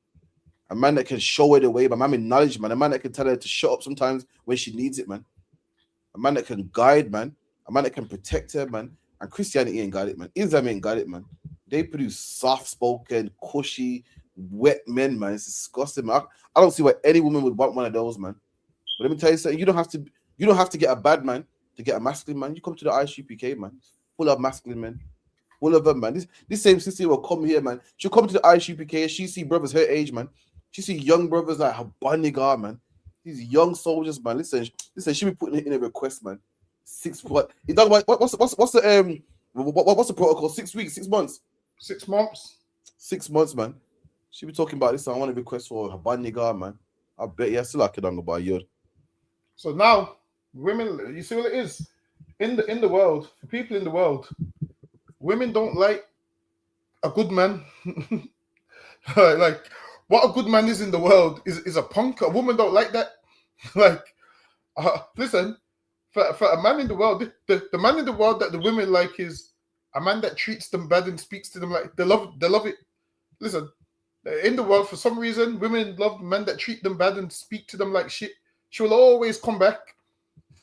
A man that can show her the way, but a man with knowledge, man. A man that can tell her to shut up sometimes when she needs it, man. A man that can guide, man. A man that can protect her, man. And Christianity ain't got it, man. Islam ain't got it, man. They produce soft-spoken, cushy, wet men, man. It's disgusting, man. I don't see why any woman would want one of those, man. But let me tell you something. You don't have to get a bad man to get a masculine man. You come to the ISUPK, man. Full of masculine men. Full of them, man. This same sister will come here, man. She'll come to the ISUPK. She see brothers her age, man. She see young brothers like her Bonigar, man. These young soldiers, man. Listen, she be putting it in a request, man. 6 what? You talk about what's the protocol? 6 weeks, 6 months. 6 months. 6 months, man. She be talking about this. I want to request for her bandiga, man. I bet you I still like it on by you. So now, women, you see what it is in the world. For people in the world, women don't like a good man. Like what a good man is in the world is a punk. A woman don't like that. Like, listen, for a man in the world, the man in the world that the women like is a man that treats them bad and speaks to them like they love it. Listen, in the world, for some reason, women love men that treat them bad and speak to them like shit. She will always come back.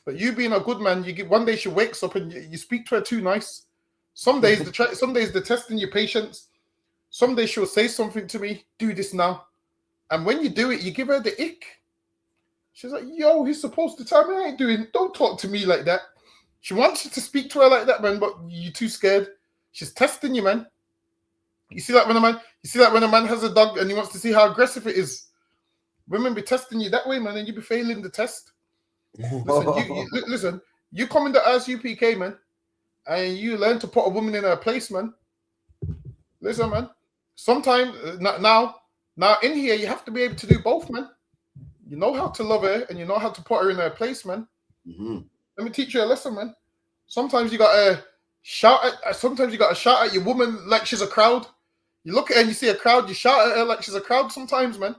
But you being a good man, you get one day she wakes up and you speak to her too nice. Some days they're testing your patience. Some days she'll say something to me, do this now. And when you do it, you give her the ick. She's like, yo, he's supposed to tell me I ain't doing. Don't talk to me like that. She wants you to speak to her like that, man, but you're too scared. She's testing you, man. You see that when a man has a dog and he wants to see how aggressive it is. Women be testing you that way, man, and you be failing the test. Listen, you come in the RSUPK, man, and you learn to put a woman in her place, man. Listen, man. Sometimes now in here you have to be able to do both, man. You know how to love her and you know how to put her in her place, man. Mm-hmm. Let me teach you a lesson, man. Sometimes you gotta shout at your woman like she's a crowd. You look at her and you see a crowd, you shout at her like she's a crowd sometimes, man.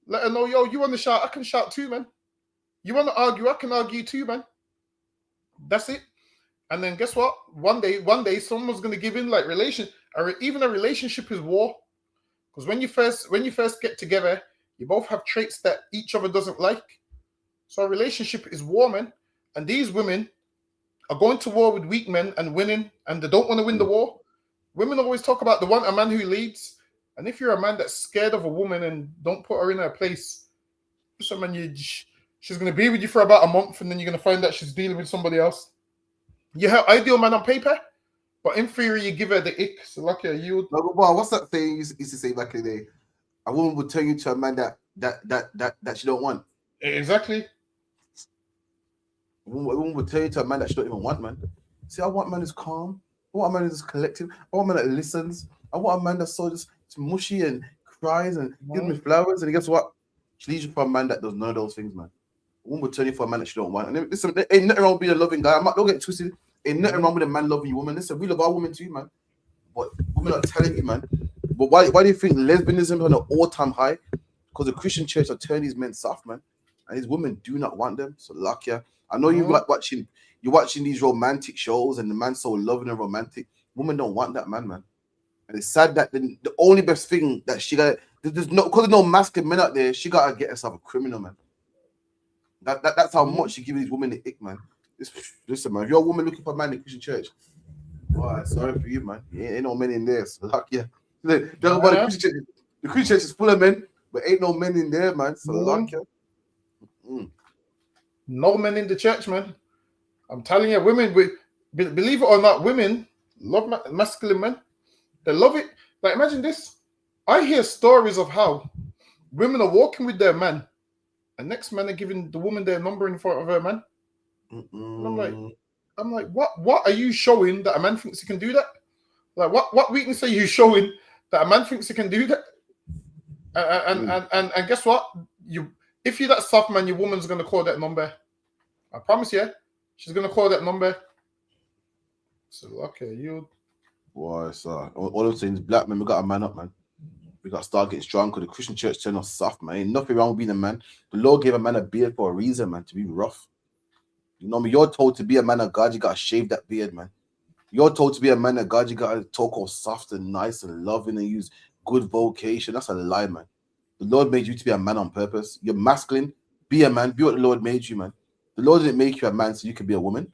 Let her know, yo, you want to shout, I can shout too, man. You want to argue, I can argue too, man. That's it. And then guess what? One day someone's gonna give in. Like even a relationship is war. Because when you first get together, you both have traits that each other doesn't like. So a relationship is war, man. And these women are going to war with weak men and winning, and they don't want to win the war. Women always talk about a man who leads. And if you're a man that's scared of a woman and don't put her in her place, listen, man, she's going to be with you for about a month, and then you're going to find out she's dealing with somebody else. You have ideal man on paper, but in theory, you give her the ick. So lucky you. No, but what's that thing you used to say back in the day? A woman would turn you to a man that she don't want. Exactly. A woman would turn you to a man that she don't even want, man. See, I want a man who's calm. I want a man who's collective. I want a man that listens. I want a man that's so just mushy and cries and gives me flowers. And guess what? She leaves you for a man that does none of those things, man. A woman would turn you for a man that she don't want. And then, listen, there ain't nothing wrong with being a loving guy. Don't get it twisted. Ain't nothing wrong with a man loving you, woman. Listen, we love our women too, man. But women are telling you, man. But why do you think lesbianism is on an all-time high? Because the Christian church are turning these men soft, man. And these women do not want them. So luck ya. I know you're watching these romantic shows and the man's so loving and romantic. Women don't want that man, man. And it's sad that the only best thing that she got, because there's no masculine men out there, she gotta get herself a criminal, man. That's how much she gives these women the ick, man. Listen, man, if you're a woman looking for a man in the Christian church, boy, sorry for you, man. Ain't no men in there. So luck ya. The Christian church is full of men, but ain't no men in there, man. So luck ya. No men in the church, man. I'm telling you, women, believe it or not, women love masculine men. They love it. Like, imagine this. I hear stories of how women are walking with their man, and next man are giving the woman their number in front of her man. And I'm like, what are you showing that a man thinks he can do that? Like, what weakness are you showing that a man thinks he can do that? And guess what? If you're that soft man, your woman's gonna call that number. I promise you, she's gonna call that number. So okay, you. Boy, so all I'm saying is, black men, we got to man up, man. We got to start getting strong because the Christian church turned us soft, man. Ain't nothing wrong with being a man. The Lord gave a man a beard for a reason, man, to be rough. You know me, you're told to be a man of God, you got to shave that beard, man. You're told to be a man of God, you got to talk all soft and nice and loving and use good vocation. That's a lie, man. The Lord made you to be a man on purpose. You're masculine. Be a man. Be what the Lord made you, man. The Lord didn't make you a man so you could be a woman.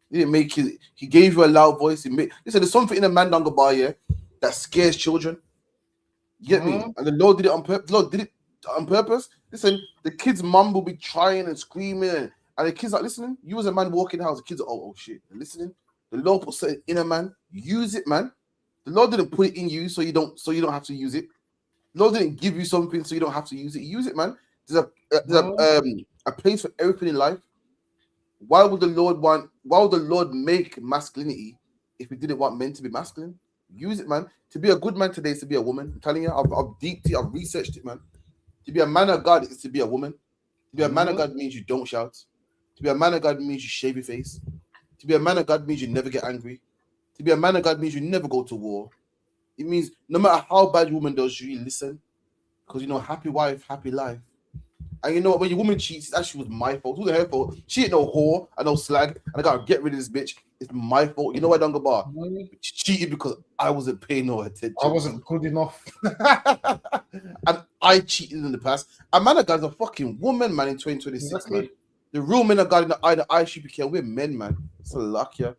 He didn't make you. He gave you a loud voice. Listen, there's something in a man down the bar here that scares children. You get me? And the Lord did it on purpose. The Lord did it on purpose. Listen, the kids' mum will be trying and screaming, and the kids are listening. You as a man walking the house, the kids are oh shit, they're listening. The Lord put something in a man. Use it, man. The Lord didn't put it in you so you don't have to use it. The Lord didn't give you something so you don't have to use it. Use it, man. a place for everything in life. Why would the Lord make masculinity if he didn't want men to be masculine? Use it, man. To be a good man today is to be a woman. I'm telling you, I've researched it, man. To be a man of God is to be a woman. To be a man of God means you don't shout. To be a man of God means you shave your face. To be a man of God means you never get angry. To be a man of God means you never go to war. It means no matter how bad your woman does you, listen. Because, happy wife, happy life. And you know what? When your woman cheats, it actually was my fault. It wasn't her fault. She ain't no whore and no slag. And I got to get rid of this bitch. It's my fault. You know what, Dunga Bar? She cheated because I wasn't paying no attention. I wasn't good enough. And I cheated in the past. A man of God is a fucking woman, man, in 2026, Exactly. man. The real men of God in the eye should be killed. We're men, man. It's a luck, yeah.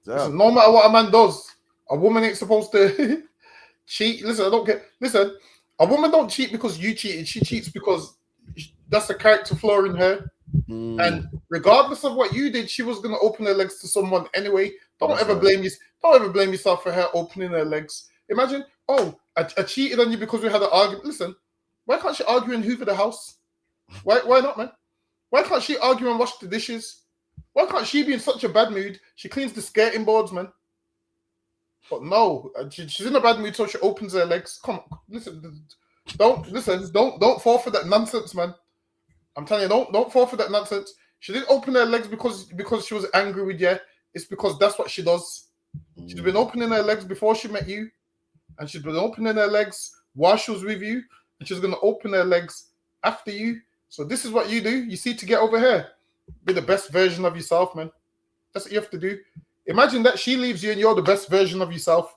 Listen, no matter what a man does, a woman ain't supposed to cheat. Listen, I don't get. Listen, a woman don't cheat because you cheated. She cheats because that's a character flaw in her. And regardless of what you did, she was gonna open her legs to someone anyway. Don't ever blame yourself for her opening her legs. Imagine, I cheated on you because we had an argument. Listen, why can't she argue and hoover the house? Why not, man? Why can't she argue and wash the dishes? Why can't she be in such a bad mood? She cleans the skirting boards, man. But no, she's in a bad mood, so she opens her legs. Come on, listen, don't fall for that nonsense, man. I'm telling you, don't fall for that nonsense. She didn't open her legs because she was angry with you. It's because that's what she does. She's been opening her legs before she met you, and she's been opening her legs while she was with you, and she's gonna open her legs after you. So this is what you do. You see, to get over here, be the best version of yourself, man. That's what you have to do. Imagine that she leaves you and you're the best version of yourself.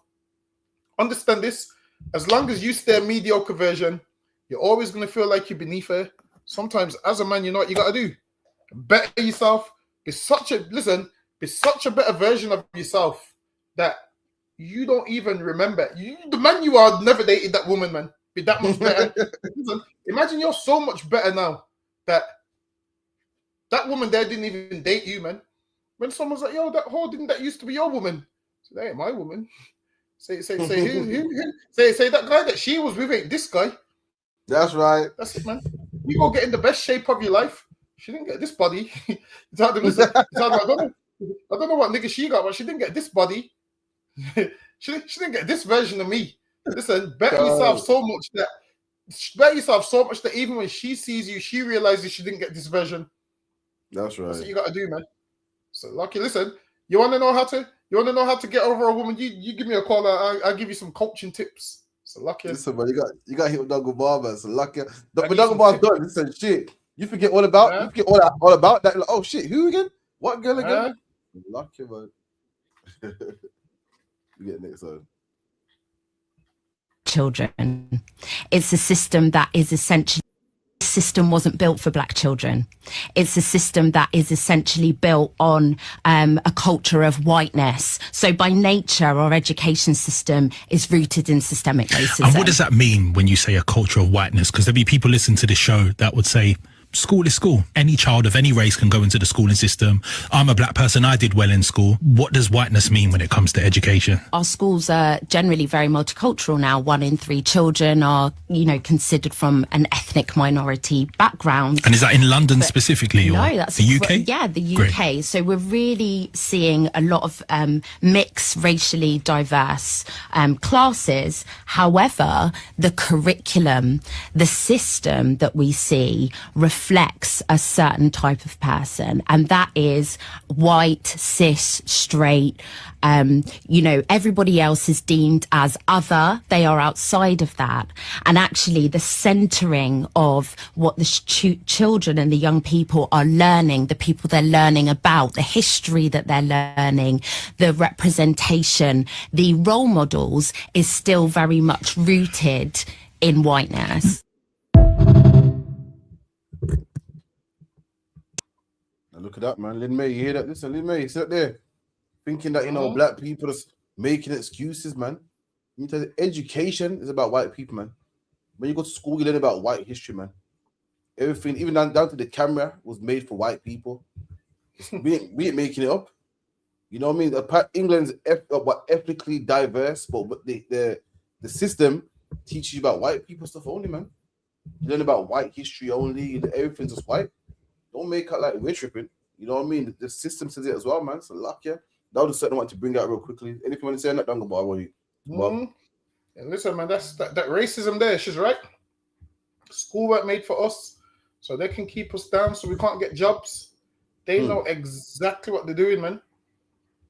Understand this. As long as you stay a mediocre version, you're always going to feel like you're beneath her. Sometimes as a man, you know what you got to do? Better yourself. Be such a better version of yourself that you don't even remember. The man you are never dated that woman, man. Be that much better. Listen, imagine you're so much better now that woman there didn't even date you, man. When someone's like, yo, that whore didn't that used to be your woman? So that ain't my woman. Say who? Say that guy that she was with ain't this guy. That's right. That's it, man. You go get in the best shape of your life. She didn't get this body. I don't know what nigga she got, but she didn't get this body. she didn't get this version of me. Listen, better yourself so much that even when she sees you, she realizes she didn't get this version. That's right. That's what you got to do, man. So, Lucky, listen, you want to know how to get over a woman? You give me a call. I'll give you some coaching tips. So, Lucky. Listen, man, you got to hit with Dunga Bar, man. So, Lucky. But Dunga Bar's done. Listen, shit. You forget all about you forget all about that. Like, oh shit, who again? What girl again? Lucky, man. You get next one. Children. It's a system that is essentially system wasn't built for black children. It's a system that is essentially built on a culture of whiteness. So by nature, our education system is rooted in systemic racism. And what does that mean when you say a culture of whiteness? Because there'll be people listening to this show that would say, school is school. Any child of any race can go into the schooling system. I'm a black person. I did well in school. What does whiteness mean when it comes to education? Our schools are generally very multicultural now. 1 in 3 children are, considered from an ethnic minority background. And is that in London specifically? No, or that's the UK? Yeah, the UK. Great. So we're really seeing a lot of mixed, racially diverse classes. However, the curriculum, the system that we see reflects a certain type of person, and that is white, cis, straight. Everybody else is deemed as other. They are outside of that. And actually the centering of what the children and the young people are learning, the people they're learning about, the history that they're learning, the representation, the role models is still very much rooted in whiteness. Look at that, man. Lynn May, you hear that? Listen, Lynn May, sit there thinking that, black people are making excuses, man. Let me tell you, education is about white people, man. When you go to school, you learn about white history, man. Everything, even down to the camera, was made for white people. We ain't making it up. You know what I mean? England's ethnically diverse, but the system teaches you about white people stuff only, man. You learn about white history only. Everything's just white. Don't make it like we're tripping. You know what I mean? The system says it as well, man. So luck, yeah. That was something I want to bring out real quickly. Anything you want to say on that, Dunga Bar? What you? And listen, man, that racism there. She's right. School weren't made for us, so they can keep us down, so we can't get jobs. They know exactly what they're doing, man.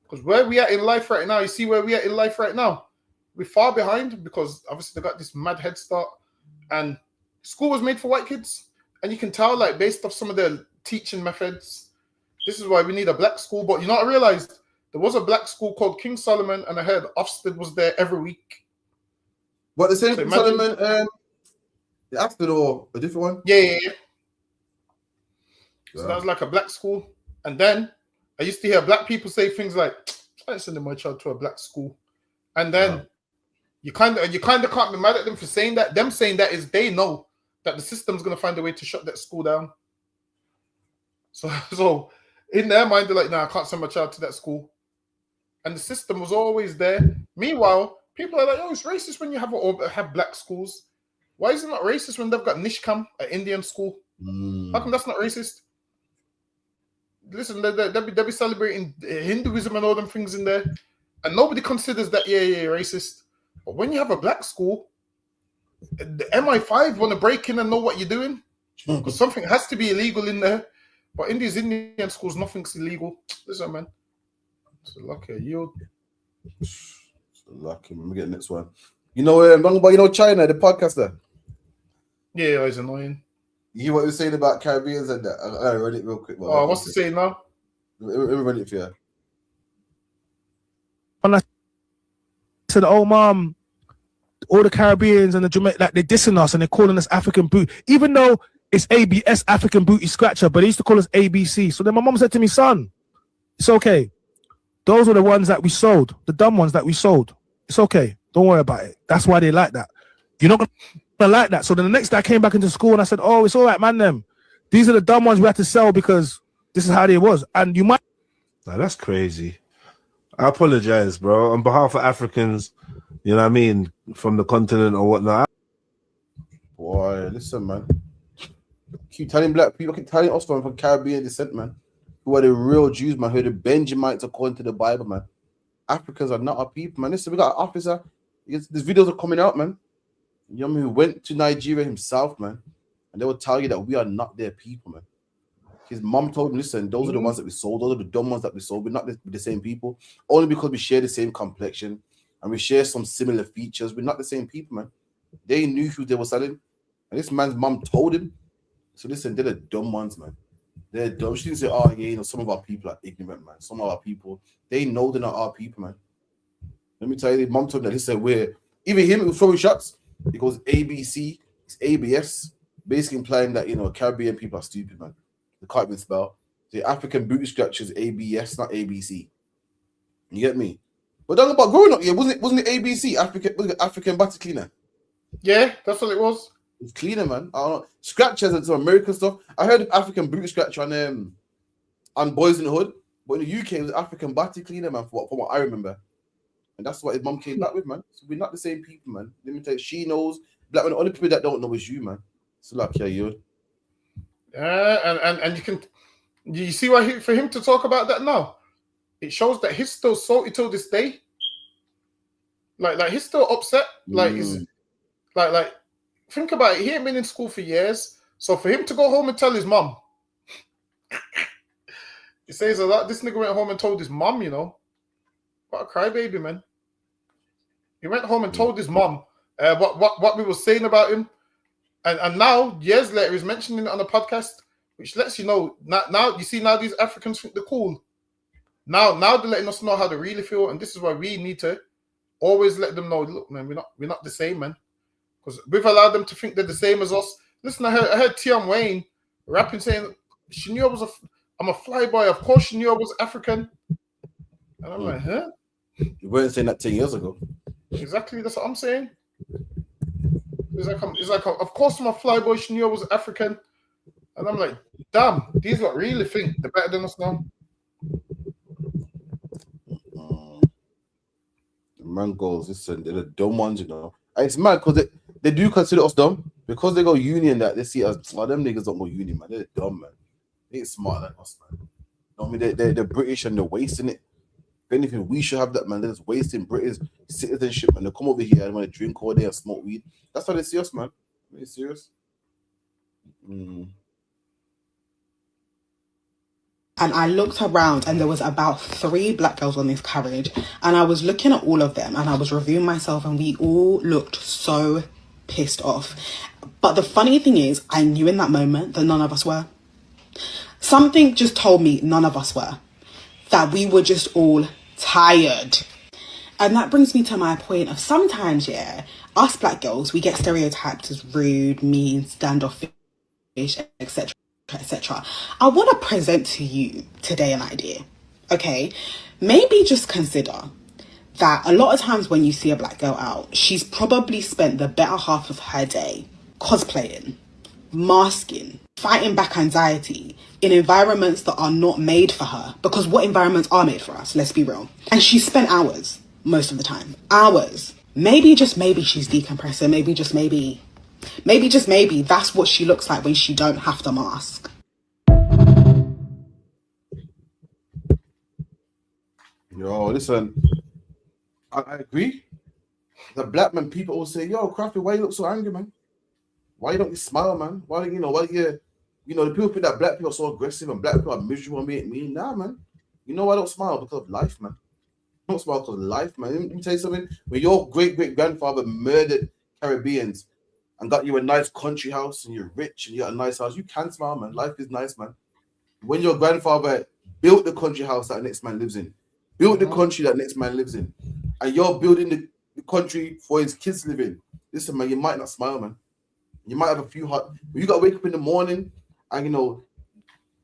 Because where we at in life right now, you see where we at in life right now. We're far behind because obviously they got this mad head start, and school was made for white kids, and you can tell, like, based off some of their teaching methods. This is why we need a black school. But you know what I realized? There was a black school called King Solomon, and I heard Ofsted was there every week. What, the same So King Solomon? The Ofsted or a different one? Yeah. So that was like a black school. And then I used to hear black people say things like, I ain't sending my child to a black school. And then you kind of can't be mad at them for saying that. Them saying that is they know that the system's going to find a way to shut that school down. So in their mind, they're like, nah, I can't send my child to that school. And the system was always there. Meanwhile, people are like, oh, it's racist when you have black schools. Why is it not racist when they've got Nishkam, an Indian school? How come that's not racist? Listen, they'll be celebrating Hinduism and all them things in there. And nobody considers that, racist. But when you have a black school, the MI5 want to break in and know what you're doing. Because something has to be illegal in there. But in these Indian schools, nothing's illegal. Listen, man. So lucky you. So lucky. Let me get the next one. You know, China, the podcaster. Yeah, it's annoying. You hear what he was saying about Caribbeans and that? I read it real quick. What's he saying now? Let me read it for you. When I said, oh, mom, all the Caribbeans and the Jamaica, like, they're dissing us and they're calling us African booty, even though it's ABS, African Booty Scratcher, but they used to call us ABC. So then my mom said to me, son, it's okay. Those were the ones that we sold, the dumb ones that we sold. It's okay. Don't worry about it. That's why they like that. You're not going to like that. So then the next day I came back into school and I said, oh, it's all right, man, them. These are the dumb ones we had to sell because this is how they was. And you might... Nah, that's crazy. I apologize, bro. On behalf of Africans, you know what I mean, from the continent or whatnot. Boy, listen, man. Keep telling black people, keep telling us from Caribbean descent, man. Who are the real Jews, man, who are the Benjamites according to the Bible, man. Africans are not our people, man. Listen, we got an officer. These videos are coming out, man. You know what I mean? Who went to Nigeria himself, man. And they will tell you that we are not their people, man. His mom told him, listen, those are the ones that we sold. Those are the dumb ones that we sold. We're not the same people. Only because we share the same complexion and we share some similar features. We're not the same people, man. They knew who they were selling. And this man's mom told him. So listen, they're the dumb ones, man. They're dumb. She didn't say, oh, yeah, you know, some of our people are ignorant, man. Some of our people, they know they're not our people, man. Let me tell you, mom told me that. He said, even him, he was throwing shots. He goes ABC, it's ABS, basically implying that, you know, Caribbean people are stupid, man. They can't even spell. The African Booty Scratcher is ABS, not ABC. You get me? But talking about growing up, yeah, wasn't it ABC, African Body Cleaner? Yeah, that's what it was. It's cleaner, man. I don't know. Scratchers and some American stuff. I heard of African Booty Scratcher on Boys in the Hood, but in the UK it was African Body Cleaner, man, from what I remember. And that's what his mom came back with, man. So we're not the same people, man. Let me tell you, she knows. Black man, the only people that don't know is you, man. So like, yeah, you. And you see why for him to talk about that now, it shows that he's still salty till this day. Like he's still upset. Like he's like think about it. He ain't been in school for years. So for him to go home and tell his mom, he says a lot. This nigga went home and told his mom, you know, what a crybaby, man. He went home and told his mom what we were saying about him. And now, years later, he's mentioning it on a podcast, which lets you know, now you see, now these Africans think they're cool. Now they're letting us know how they really feel, and this is why we need to always let them know, look, man, we're not the same, man. Because we've allowed them to think they're the same as us. Listen, I heard Tion Wayne rapping saying, she knew I'm a flyboy, of course she knew I was African. And I'm like, huh? You weren't saying that 10 years ago. Exactly, that's what I'm saying. It's like, of course I'm a flyboy, she knew I was African. And I'm like, damn, these lot really think they're better than us now. The man goes, listen, they're the dumb ones, you know. And it's mad because they do consider us dumb, Because they go uni and that, they see us. Well, them niggas don't go uni, man. They're dumb, man. They ain't smart like us, man. You know what I mean? They're British and they're wasting it. If anything, we should have that, man. They're just wasting British citizenship, and they come over here and want to drink all day and smoke weed. That's how they see us, man. Are you serious? And I looked around and there was about 3 black girls on this carriage, and I was looking at all of them and I was reviewing myself, and we all looked so pissed off. But the funny thing is, I knew in that moment that none of us were. Something just told me none of us were. That we were just all tired. And that brings me to my point of sometimes, yeah, us black girls, we get stereotyped as rude, mean, standoffish, etc. etc. I want to present to you today an idea, okay? Maybe just consider that a lot of times when you see a black girl out, she's probably spent the better half of her day cosplaying, masking, fighting back anxiety in environments that are not made for her. Because what environments are made for us? Let's be real. And she spent hours, most of the time. Hours. Maybe just maybe she's decompressing. Maybe just maybe that's what she looks like when she don't have to mask. Yo, listen, I agree. The black man, people will say, yo, Crafty, why you look so angry, man? Why you don't smile, man? Why the people think that black people are so aggressive and black people are miserable and mean. Nah, man. You know why I don't smile? Because of life, man. I don't smile because of life, man. Let me tell you something. When your great-great-grandfather murdered Caribbeans and got you a nice country house and you're rich and you got a nice house, you can smile, man. Life is nice, man. When your grandfather built the country house that the next man lives in, built the country that next man lives in, and you're building the country for his kids to live in, listen, man, you might not smile, man. You might have a few hot. You got to wake up in the morning and,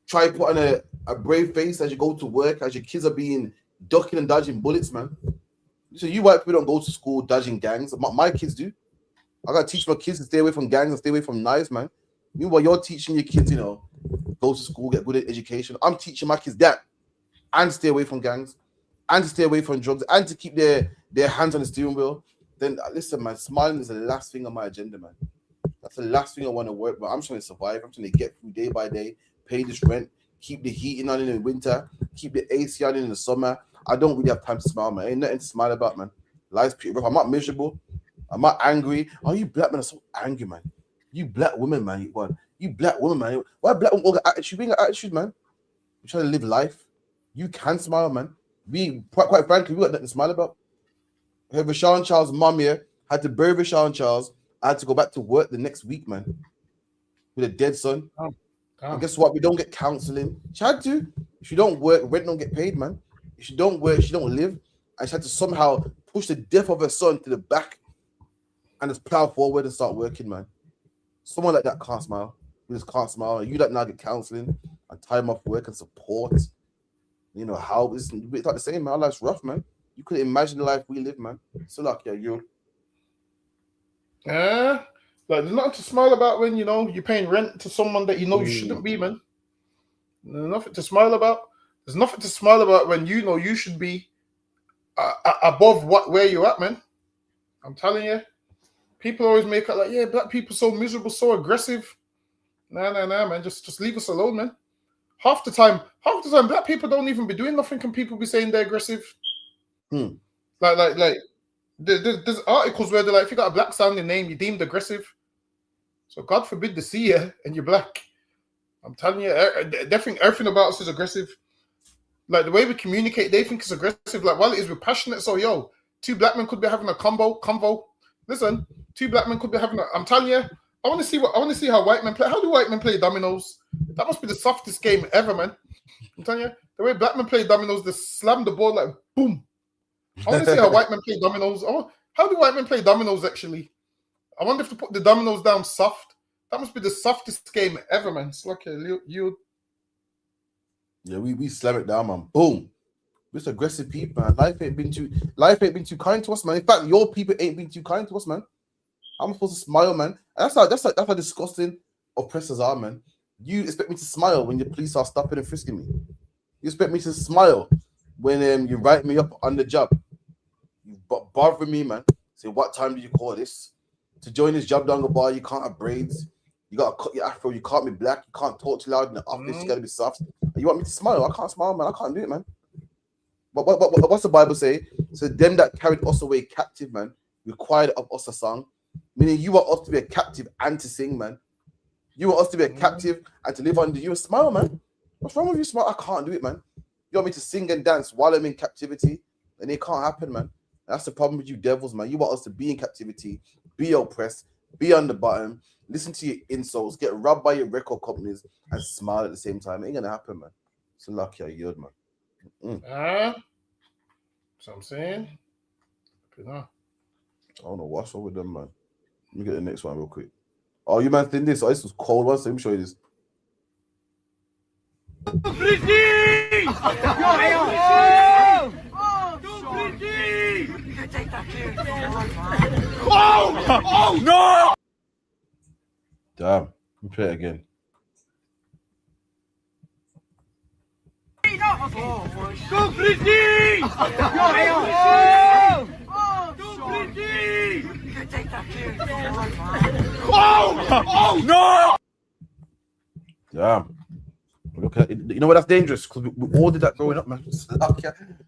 try put on a brave face as you go to work, as your kids are being ducking and dodging bullets, man. So you white people don't go to school dodging gangs. My kids do. I got to teach my kids to stay away from gangs and stay away from knives, man. Meanwhile, you're teaching your kids, go to school, get good education. I'm teaching my kids that and stay away from gangs and to stay away from drugs and to keep their hands on the steering wheel. Then listen, man, smiling is the last thing on my agenda, man. That's the last thing I want to work, but I'm trying to survive. I'm trying to get through day by day, pay this rent, keep the heating on in the winter, keep the AC on in the summer. I don't really have time to smile, man. Ain't nothing to smile about, man. Life's pretty rough. I'm not miserable. I'm not angry. Oh, you black men are so angry, man. You black women, man. You black women, man. Why black women got attitude? We ain't got attitude, man. We're trying to live life. You can smile, man. We, quite frankly, we got nothing to smile about. Her Rashawn Charles' mom here had to bury Rashawn Charles. I had to go back to work the next week, man, with a dead son. And guess what? We don't get counseling. She had to. If you don't work, rent don't get paid, man. If you don't work, she don't live. And she had to somehow push the death of her son to the back and just plow forward and start working, man. Someone like that can't smile. You just can't smile. You that now get counseling and time off work and support. How it's like the same, man. Our life's rough, man. You couldn't imagine the life we live, man. So like, you. Yeah, like there's nothing to smile about when you're paying rent to someone that you shouldn't be, man. There's nothing to smile about. There's nothing to smile about when you should be above where you're at, man. I'm telling you, people always make it like, yeah, black people so miserable, so aggressive. Nah, man. Just leave us alone, man. Half the time, black people don't even be doing nothing, and people be saying they're aggressive. Like. There's articles where they're like, if you got a black sounding name, you're deemed aggressive. So God forbid to see you and you're black. I'm telling you, they think everything about us is aggressive. Like the way we communicate, they think it's aggressive. Like while it is, we're passionate. So two black men could be having a convo. Listen, two black men could be having I'm telling you, I want to see how white men play. How do white men play dominoes? That must be the softest game ever, man. I'm telling you, the way black men play dominoes, they slam the ball like boom. I want to see how white men play dominoes. How do white men play dominoes, actually? I wonder if to put the dominoes down soft. That must be the softest game ever, man. It's like you. Yeah, we slam it down, man. Boom. We're just aggressive people, man. Life ain't been too kind to us, man. In fact, your people ain't been too kind to us, man. I'm supposed to smile, man. And that's how disgusting oppressors are, man. You expect me to smile when the police are stopping and frisking me. You expect me to smile when you write me up on the job. You bother me, man. Say, what time do you call this? To join this job down the bar, you can't have braids. You gotta cut your afro. You can't be black. You can't talk too loud in the office. You gotta be soft. You want me to smile? I can't smile, man. I can't do it, man. But what's the Bible say? So them that carried us away captive, man, required of us a song. Meaning you want us to be a captive and to sing, man. You want us to be a captive and to live under you. Smile, man. What's wrong with you, smile? I can't do it, man. You want me to sing and dance while I'm in captivity? And it can't happen, man. That's the problem with you devils, man. You want us to be in captivity, be oppressed, be on the bottom, listen to your insults, get robbed by your record companies, and smile at the same time. It ain't gonna happen, man. It's a lucky yod, man. So I'm saying, I don't know what's wrong with them, man. Let me get the next one real quick. Oh, you man, think this? Oh, this was cold one. So let me show you this. Oh no! Damn. Let me play it again. Go British! Oh no! Damn. Look at it. You know what? That's dangerous because we all did that growing up, man.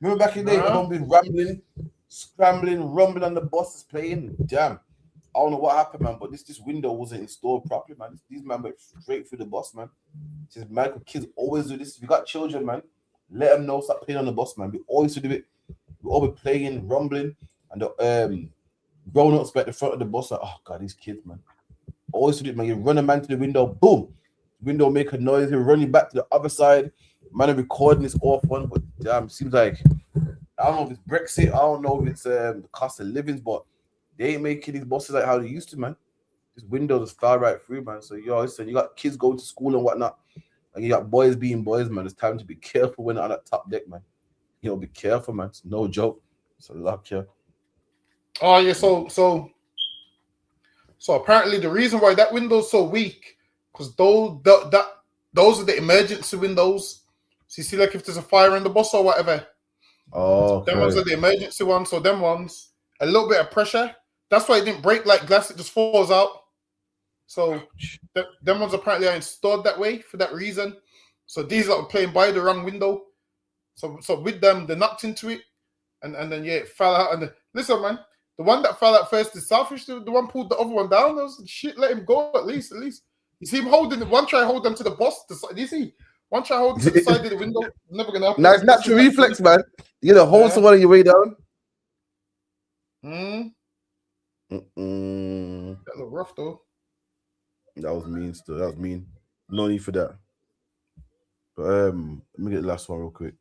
Remember back in the day, everyone been rambling, scrambling, rumbling on the buses playing. Damn. I don't know what happened, man, but this window wasn't installed properly, man. These men went straight through the bus, man. Says Michael, kids always do this. If you got children, man, let them know, start playing on the bus, man. We always do it. We all be playing, rumbling, and the grown-ups at the front of the bus like, oh god, these kids, man. Always do it, man. You run a man to the window, boom. Window make a noise, you run you back to the other side. Man, recording this off one, but damn, seems like I don't know if it's Brexit, I don't know if it's the cost of living, but they ain't making these buses like how they used to, man. This window just far right through, man. So yo, listen, you got kids going to school and whatnot, and you got boys being boys, man. It's time to be careful when they're on that top deck, man. You know, be careful, man. It's no joke. It's a luck here. Oh yeah, so apparently the reason why that window's so weak, because those are the emergency windows. So you see, like if there's a fire in the bus or whatever. Oh, okay. Them ones are the emergency ones. So them ones, a little bit of pressure. That's why it didn't break like glass. It just falls out. So them ones apparently are installed that way for that reason. So these are playing by the wrong window. So with them, they knocked into it, and then yeah, it fell out. And listen, man, the one that fell out first is selfish. The one pulled the other one down. That was shit. Let him go at least. You see him holding one. Try hold them to the bus. You see one try holding to the side of the window. Never gonna happen. Nice natural reflex, man. You gotta hold someone on your way down. That look rough though. That was mean still. That was mean. No need for that. But let me get the last one real quick.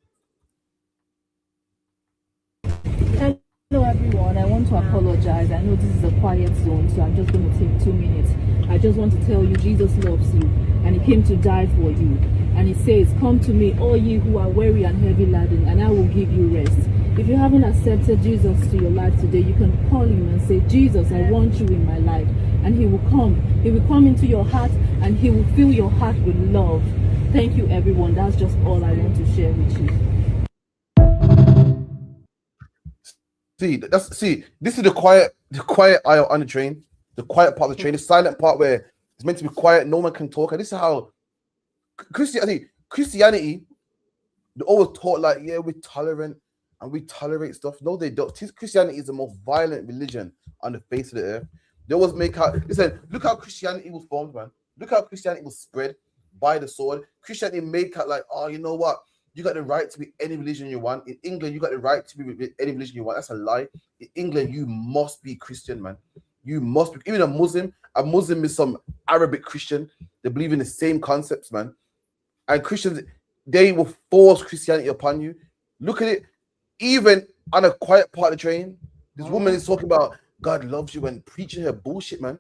Hello everyone, I want to apologize. I know this is a quiet zone, so I'm just going to take 2 minutes. I just want to tell you Jesus loves you and he came to die for you. And he says, come to me, all ye who are weary and heavy laden, and I will give you rest. If you haven't accepted Jesus to your life today, you can call him and say, Jesus, I want you in my life. And he will come. He will come into your heart and he will fill your heart with love. Thank you everyone. That's just all I want to share with you. See, this is the quiet aisle on the train, the quiet part of the train, the silent part where it's meant to be quiet, no one can talk. And this is how Christianity, they always taught like, yeah, we're tolerant and we tolerate stuff. No, they don't. Christianity is the most violent religion on the face of the earth. They always make out, listen, look how Christianity was formed, man. Look how Christianity was spread by the sword. Christianity make out like, oh, you know what? You got the right to be any religion you want. In England, you got the right to be any religion you want. That's a lie. In England, you must be Christian, man. You must be. Even a Muslim is some Arabic Christian. They believe in the same concepts, man. And Christians, they will force Christianity upon you. Look at it. Even on a quiet part of the train, this woman is talking about God loves you and preaching her bullshit, man.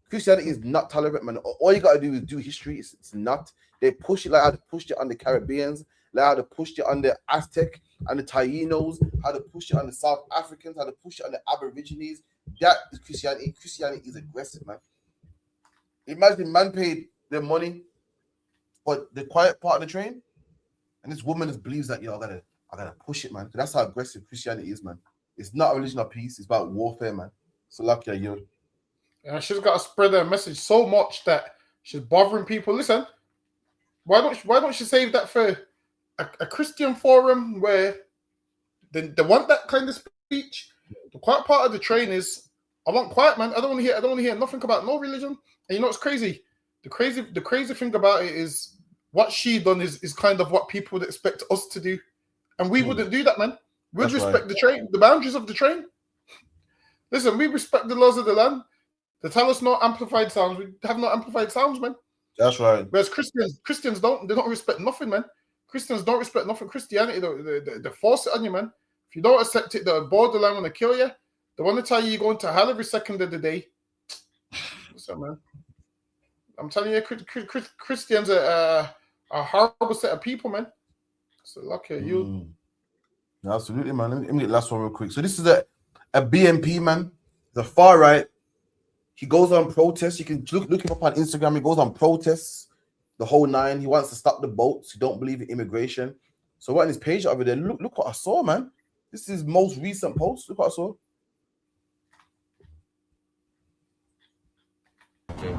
Christianity is not tolerant, man. All you got to do is do history. It's not. They push it like how they pushed it on the Caribbeans, like how they pushed it on the Aztec and the Tainos, how they pushed it on the South Africans, how they pushed it on the Aborigines. That is Christianity. Christianity is aggressive, man. Imagine man paid their money for the quiet part of the train, and this woman just believes that, yo, I gotta push it, man. That's how aggressive Christianity is, man. It's not a religion of peace. It's about warfare, man. So lucky you. She's got to spread her message so much that she's bothering people. Listen, why don't she save that for a Christian forum where they want that kind of speech? The quiet part of the train is, I want quiet, man. I don't want to hear nothing about no religion. And you know what's crazy? The crazy thing about it is what she done is kind of what people would expect us to do, and we wouldn't do that, man. We'd respect the train, the boundaries of the train. Listen, we respect the laws of the land. They tell us no amplified sounds. We have no amplified sounds, man. That's right. Whereas Christians don't respect nothing, man. Christians don't respect nothing. Christianity, they force it on you, man. If you don't accept it, they're borderline want to kill you. They want to tell you you're going to hell every second of the day. Listen, man. I'm telling you, Christians are a horrible set of people, man. So lucky you. Absolutely, man. Let me get the last one real quick. So this is a BNP, man. The far right. He goes on protests. You can look him up on Instagram. He goes on protests, the whole nine. He wants to stop the boats. He don't believe in immigration. So what on his page over there? Look what I saw, man. This is his most recent post. Look what I saw.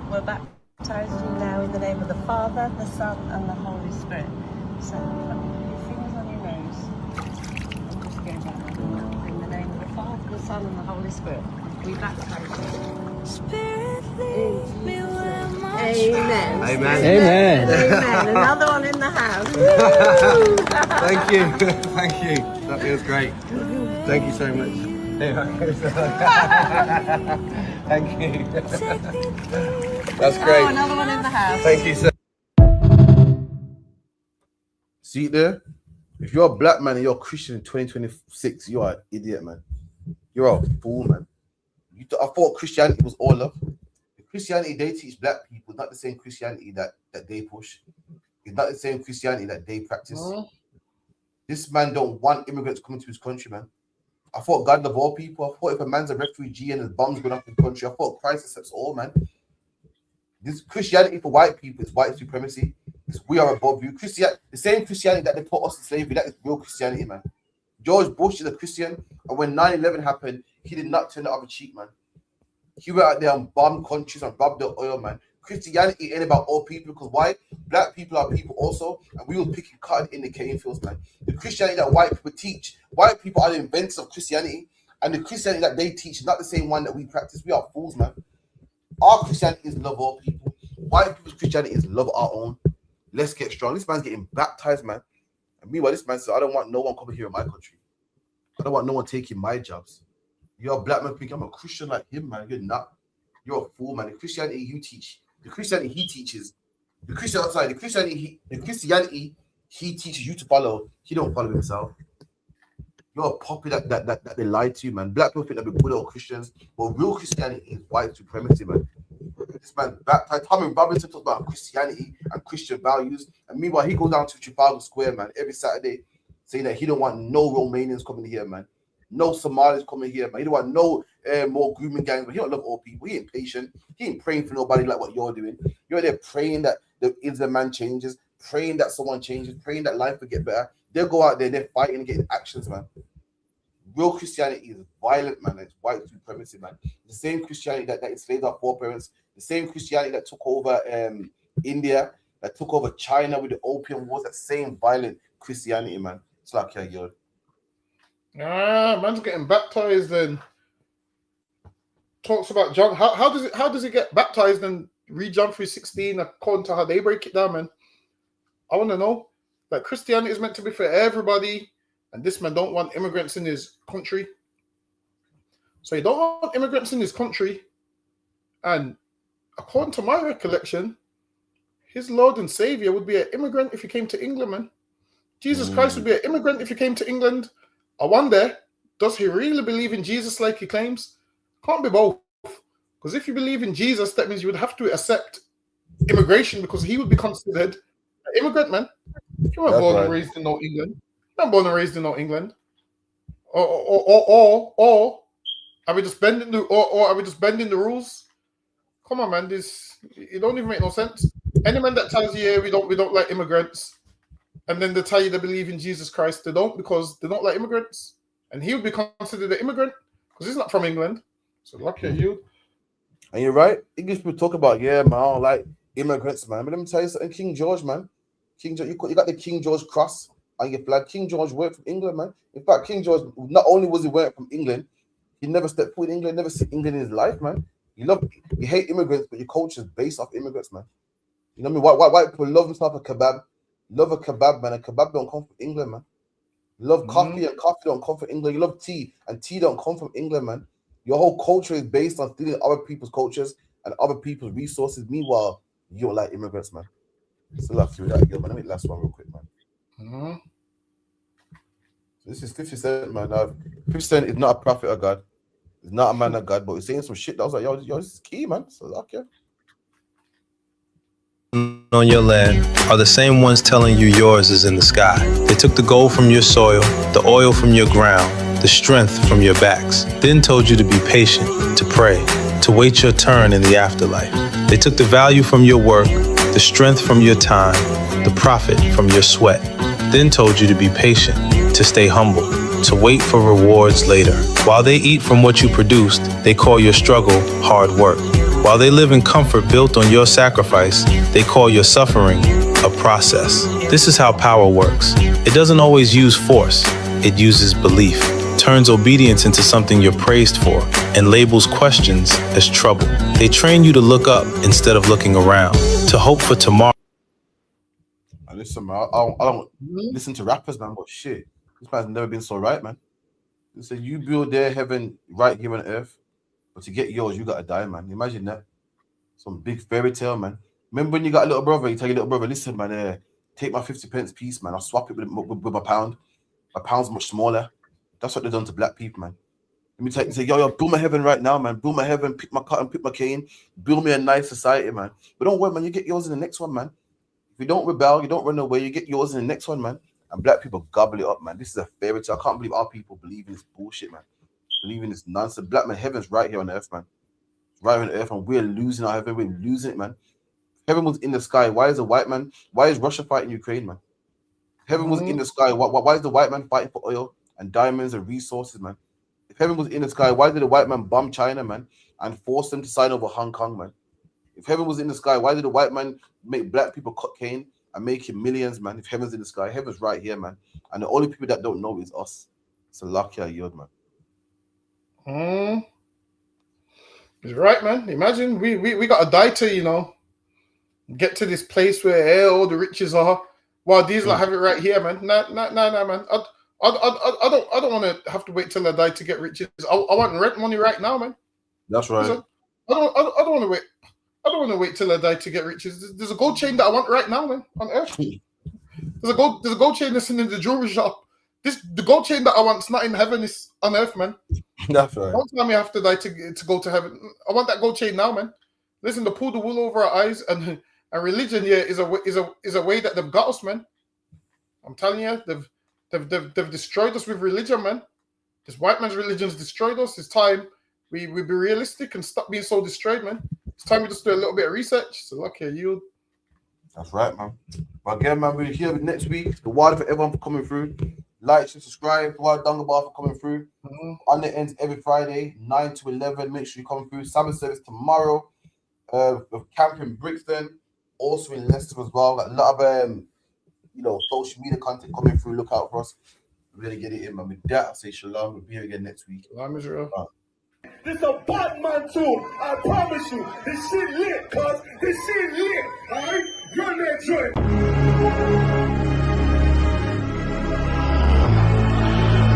We're baptizing you now in the name of the Father, the Son, and the Holy Spirit. So put your fingers on your nose and just go down. In the name of the Father, the Son, and the Holy Spirit. We baptize you. Spirit, lead me where my Amen. Amen. Amen. Amen. Another one in the house. Thank you. Thank you. That feels great. Thank you so much. Thank you. That's great. Oh, another one in the house. Thank you, sir. See there? If you're a black man and you're a Christian in 2026, you are an idiot, man. You're a fool, man. I thought Christianity was all love. The Christianity they teach black people is not the same Christianity that they push. It's not the same Christianity that they practice. This man don't want immigrants coming to his country, man. I thought God love all people. I thought if a man's a refugee and his bombs going up in the country, I thought Christ accepts all, man. This Christianity for white people is white supremacy. We are above you. The same Christianity that they put us in slavery, that is real Christianity, man. George Bush is a Christian, and when 9/11 happened, he did not turn the other cheek, man. He went out there and bombed countries and robbed the oil, man. Christianity ain't about all people, because why? Black people are people also, and we will pick and cotton in the cane fields, man. The Christianity that white people teach, white people are the inventors of Christianity, and the Christianity that they teach is not the same one that we practice. We are fools, man. Our Christianity is love all people. White people's Christianity is love our own. Let's get strong. This man's getting baptized, man. And meanwhile, this man says, I don't want no one coming here in my country. I don't want no one taking my jobs. You're a black man thinking I'm a Christian like him, man. You're not. You're a fool, man. The Christianity you teach, the Christianity he teaches, the Christianity he teaches you to follow, he don't follow himself. You're a puppy that they lie to you, man. Black people think they're good old Christians, but real Christianity is white supremacy, man. This man baptized. Tommy Robinson talks about Christianity and Christian values, and meanwhile he goes down to Trafalgar Square, man, every Saturday, saying that he don't want no Romanians coming here, man. No Somalis coming here, man. He don't want no more grooming gangs, but he don't love all people. He ain't patient. He ain't praying for nobody like what you're doing. You're there praying that the Islam man changes, praying that someone changes, praying that life will get better. They'll go out there, they're fighting and getting actions, man. Real Christianity is violent, man. It's white supremacy, man. The same Christianity that enslaved our foreparents, the same Christianity that took over India, that took over China with the opium wars, that same violent Christianity, man. It's like, yeah, yo. Man's getting baptized and talks about John. How does it get baptized and read John 3:16 according to how they break it down, man? I want to know. Like, Christianity is meant to be for everybody, and this man don't want immigrants in his country. So he don't want immigrants in his country, and according to my recollection, his Lord and Savior would be an immigrant if he came to England, man. Jesus Christ would be an immigrant if he came to England. I wonder, does he really believe in Jesus like he claims? Can't be both. Because if you believe in Jesus, that means you would have to accept immigration, because he would be considered an immigrant, man. You weren't born and raised in no England. You're not born and raised in no England. Or are we just bending the rules? Come on, man. It don't even make no sense. Any man that tells you, yeah, we don't like immigrants, and then they tell you they believe in Jesus Christ, they don't, because they don't like immigrants. And he would be considered an immigrant because he's not from England. So lucky at you. And you're right. English people talk about, yeah, man, I don't like immigrants, man. But let me tell you something, King George, man. King George, you got the King George cross on your flag. King George worked from England, man. In fact, King George, not only was he working from England, he never stepped foot in England, never seen England in his life, man. You hate immigrants, but your culture is based off immigrants, man. You know what I mean? White people love themselves a kebab. Love a kebab, man. A kebab don't come from England, man. Love coffee, and coffee don't come from England. You love tea, and tea don't come from England, man. Your whole culture is based on stealing other people's cultures and other people's resources. Meanwhile, you don't like immigrants, man. Still love through that, yo, man. Let me last one real quick, man. So this is 50 Cent, man. 50 Cent is not a prophet of God. He's not a man of God, but he's saying some shit that I was like, yo, this is key, man. So, okay. On your land are the same ones telling you yours is in the sky. They took the gold from your soil, the oil from your ground, the strength from your backs, then told you to be patient, to pray, to wait your turn in the afterlife. They took the value from your work, the strength from your time, the profit from your sweat, then told you to be patient, to stay humble, to wait for rewards later. While they eat from what you produced, they call your struggle hard work. While they live in comfort built on your sacrifice, they call your suffering a process. This is how power works. It doesn't always use force, it uses belief, turns obedience into something you're praised for, and labels questions as trouble. They train you to look up instead of looking around, to hope for tomorrow. Listen, man, I don't listen to rappers, man, but shit, this man's never been so right, man. Listen, you build their heaven right here on earth, but to get yours, you gotta die, man. Imagine that. Some big fairy tale, man. Remember when you got a little brother, you tell your little brother, listen, man, take my 50 pence piece, man. I'll swap it with my pound. My pound's much smaller. That's what they've done to black people, man. Let me take and say, yo, build my heaven right now, man. Build my heaven, pick my cotton, pick my cane, build me a nice society, man. But don't worry, man, you get yours in the next one, man. If you don't rebel, you don't run away, you get yours in the next one, man. And black people gobble it up, man. This is a fairy tale. I can't believe our people believe in this bullshit, man. Believe in this nonsense. Black man, heaven's right here on earth, man. Right on earth, and we're losing our heaven. We're losing it, man. Heaven was in the sky. Why is a white man? Why is Russia fighting Ukraine, man? Heaven was in the sky. Why is the white man fighting for oil and diamonds and resources, man? If heaven was in the sky, why did the white man bomb China, man, and force them to sign over Hong Kong, man? If heaven was in the sky, why did the white man make black people cocaine and make him millions, man? If heaven's in the sky, heaven's right here, man. And the only people that don't know is us. It's a lucky yod, man. He's right, man. Imagine we gotta die to, you know, get to this place where all the riches are. While these like have it right here, man. Nah, man. I don't want to have to wait till I die to get riches. I want rent money right now, man. That's right. So I don't want to wait. I don't want to wait till I die to get riches. There's a gold chain that I want right now, man, on earth. There's a gold chain that's in the jewelry shop. The gold chain that I want is not in heaven, it's on earth, man. That's right. Don't tell me I have to die to go to heaven. I want that gold chain now, man. Listen, to pull the wool over our eyes and religion here is a way that they've got us, man. I'm telling you, they've destroyed us with religion, man. This white man's religion's destroyed us. It's time we be realistic and stop being so destroyed, man. It's time we just do a little bit of research. So look here, you. That's right, man. But again, man, we're here next week. The water for everyone for coming through. Like, subscribe. Wild Dungabar for coming through. On the ends every Friday, 9 to 11. Make sure you come through. Sabbath service tomorrow. With camp in Brixton, also in Leicester as well. Got a lot of social media content coming through. Look out for us. We're gonna get it in, man. With that, I'll say shalom. We'll be here again next week. Shalom, Israel. This a Batman too. I promise you. This shit lit, cuz. This shit lit. Alright? You're next joint.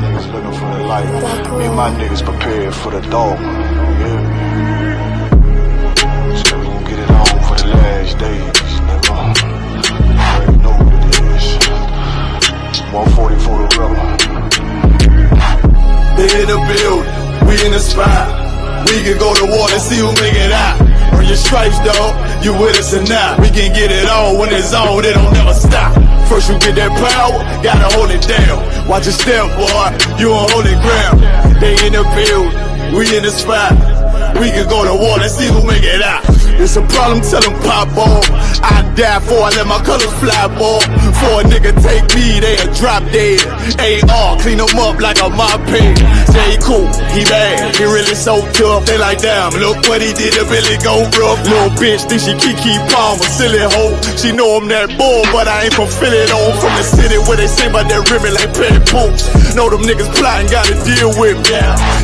Niggas looking for the light. Me and my niggas prepared for the dog. Yeah. So we gon' get it on for the last days, nigga. Already know what it is. 140 for the rebel. They in the building. We in the spot. We can go to war and see who make it out. Earn your stripes, dog. You with us or not? We can get it on when it's on. It don't never stop. First you get that power, gotta hold it down. Watch your step, boy. You on holy ground. They in the building. We in the spot. We can go to war and see who make it out. It's a problem, tell them pop off. I die for, I let my colors fly, boy. Before a nigga take me, they'll drop dead. AR, clean them up like a mop pig. Say he cool, he bad, he really so tough. They like, damn, look what he did to Billy Goat rough. Little bitch think she Kiki Palmer, silly hoe. She know I'm that bull, but I ain't from Philly though. From the city where they sing about that ribbon like Petty Poops. Know them niggas plotting, gotta deal with me.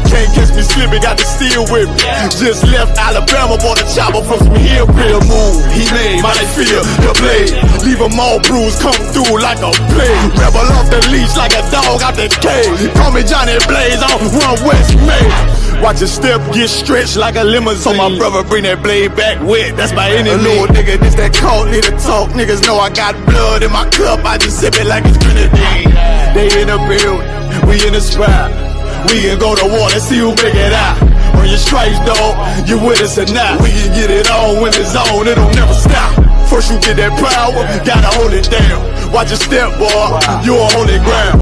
Can't catch me slipping, got to steal with me. Just left Alabama, bought a chopper from some hillbilly move. He made my life feel the blade. Leave them all bruised, come through like a plague. Rebel off the leash like a dog out the cage. Call me Johnny Blaze on One West May. Watch your step get stretched like a limousine. So my brother bring that blade back wet, that's by any means. Little nigga, this that cult, need to talk. Niggas know I got blood in my cup, I just sip it like it's grenadine. They in the building, we in the spot. We can go to war, let's see who make it out. On your stripes, dog, you with us or not. We can get it on when it's on, it'll never stop. First you get that power, gotta hold it down. Watch your step, boy, you on holy ground.